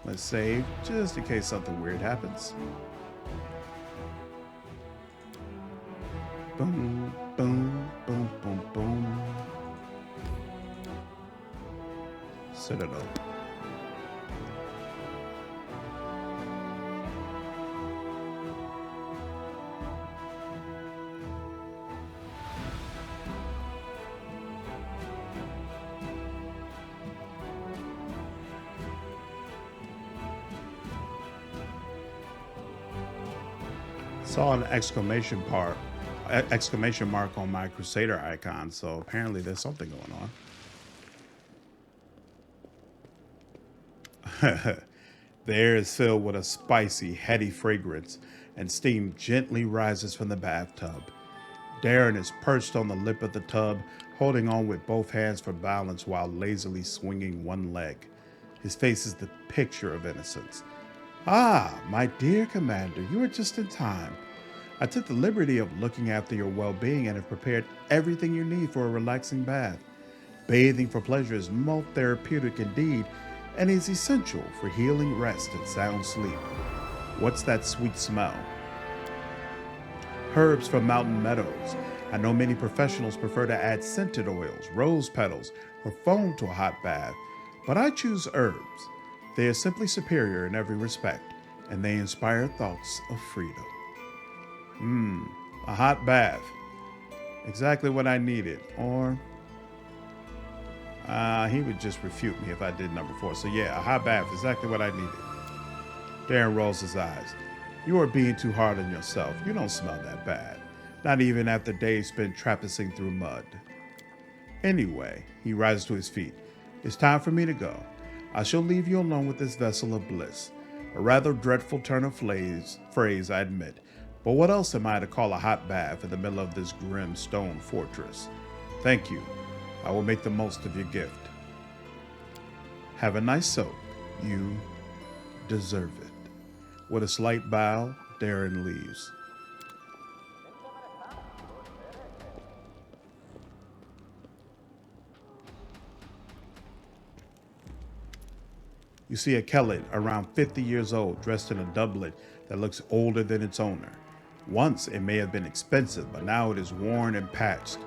Let's save just in case something weird happens. Boom, boom, boom, boom, boom. Citadel. Saw an exclamation mark on my Crusader icon, so apparently there's something going on. The air is filled with a spicy, heady fragrance, and steam gently rises from the bathtub. Daeran is perched on the lip of the tub, holding on with both hands for balance while lazily swinging one leg. His face is the picture of innocence. Ah, my dear commander, you are just in time. I took the liberty of looking after your well-being and have prepared everything you need for a relaxing bath. Bathing for pleasure is most therapeutic indeed, and is essential for healing rest and sound sleep. What's that sweet smell? Herbs from mountain meadows. I know many professionals prefer to add scented oils, rose petals, or foam to a hot bath, but I choose herbs. They are simply superior in every respect, and they inspire thoughts of freedom. A hot bath. Exactly what I needed. Or, he would just refute me if I did number 4. So yeah, a hot bath, exactly what I needed. Daeran rolls his eyes. You are being too hard on yourself. You don't smell that bad. Not even after days spent traipsing through mud. Anyway, he rises to his feet. It's time for me to go. I shall leave you alone with this vessel of bliss. A rather dreadful turn of phrase, I admit. But what else am I to call a hot bath in the middle of this grim stone fortress? Thank you. I will make the most of your gift. Have a nice soak. You deserve it. With a slight bow, Daeran leaves. You see a Kellet around 50 years old, dressed in a doublet that looks older than its owner. Once it may have been expensive, but now it is worn and patched.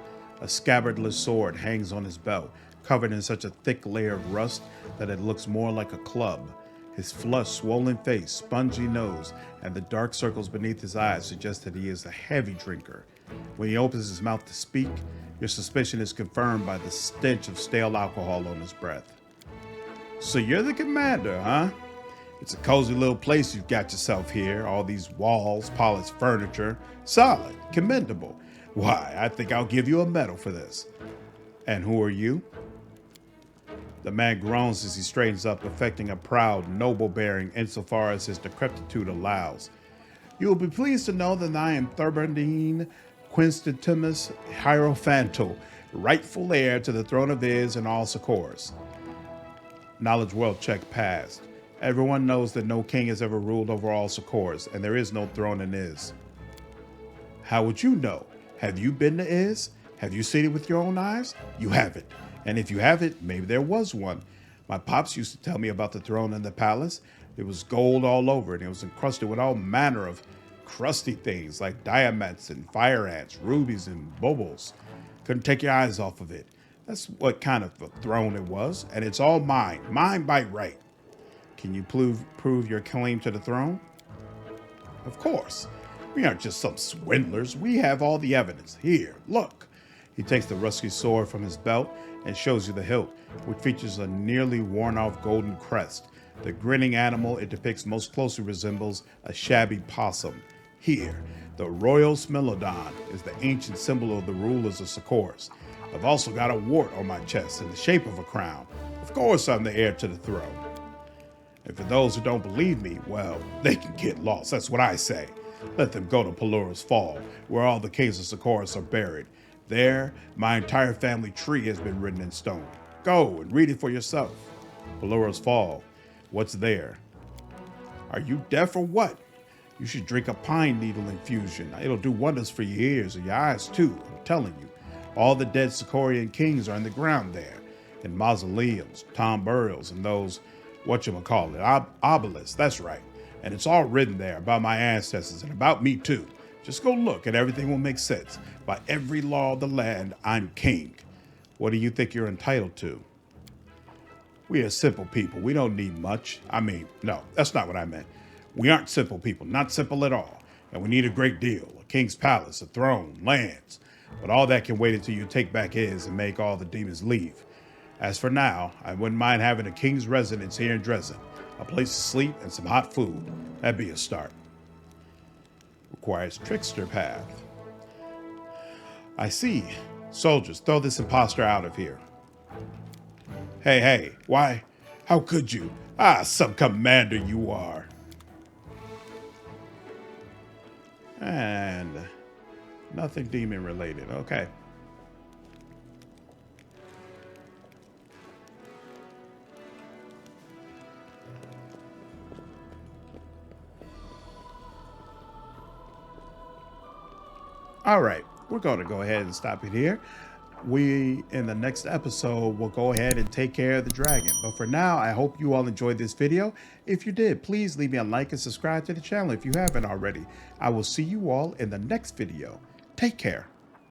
A scabbardless sword hangs on his belt, covered in such a thick layer of rust that it looks more like a club. His flushed, swollen face, spongy nose, and the dark circles beneath his eyes suggest that he is a heavy drinker. When he opens his mouth to speak, your suspicion is confirmed by the stench of stale alcohol on his breath. So you're the commander, huh? It's a cozy little place you've got yourself here. All these walls, polished furniture. Solid, commendable. Why, I think I'll give you a medal for this. And who are you? The man groans as he straightens up, affecting a proud, noble bearing insofar as his decrepitude allows. You will be pleased to know that I am Thurbardine Quinstitimus Hierophanto, rightful heir to the throne of Iz and all Sarkoris. Knowledge world check passed. Everyone knows that no king has ever ruled over all Sarkoris, and there is no throne in Iz. How would you know? Have you been to Iz? Have you seen it with your own eyes? You haven't. And if you haven't, maybe there was one. My pops used to tell me about the throne in the palace. It was gold all over, and it was encrusted with all manner of crusty things like diamonds and fire ants, rubies and bubbles. Couldn't take your eyes off of it. That's what kind of a throne it was, and it's all mine by right. Can you prove your claim to the throne? Of course. We aren't just some swindlers. We have all the evidence. Here, look. He takes the rusty sword from his belt and shows you the hilt, which features a nearly worn-off golden crest. The grinning animal it depicts most closely resembles a shabby possum. Here, the royal Smilodon is the ancient symbol of the rulers of Sarkoris. I've also got a wart on my chest in the shape of a crown. Of course I'm the heir to the throne. And for those who don't believe me, well, they can get lost. That's what I say. Let them go to Polymorph's Fall, where all the kings of Sarkoris are buried. There, my entire family tree has been written in stone. Go and read it for yourself. Polymorph's Fall. What's there? Are you deaf or what? You should drink a pine needle infusion. It'll do wonders for your ears and your eyes too, I'm telling you. All the dead Sarkorian kings are in the ground there, in mausoleums, tomb burials, and those, obelisks, that's right. And it's all written there about my ancestors and about me too. Just go look and everything will make sense. By every law of the land, I'm king. What do you think you're entitled to? We are simple people. We don't need much. No, that's not what I meant. We aren't simple people, not simple at all. And we need a great deal, a king's palace, a throne, lands. But all that can wait until you take back his and make all the demons leave. As for now, I wouldn't mind having a king's residence here in Dresden, a place to sleep and some hot food. That'd be a start. Requires Trickster Path. I see. Soldiers, throw this imposter out of here. Hey, why? How could you? Some commander you are. And nothing demon related. Okay. All right, we're going to go ahead and stop it here. We, in the next episode, will go ahead and take care of the dragon. But for now, I hope you all enjoyed this video. If you did, please leave me a like and subscribe to the channel if you haven't already. I will see you all in the next video. Take care.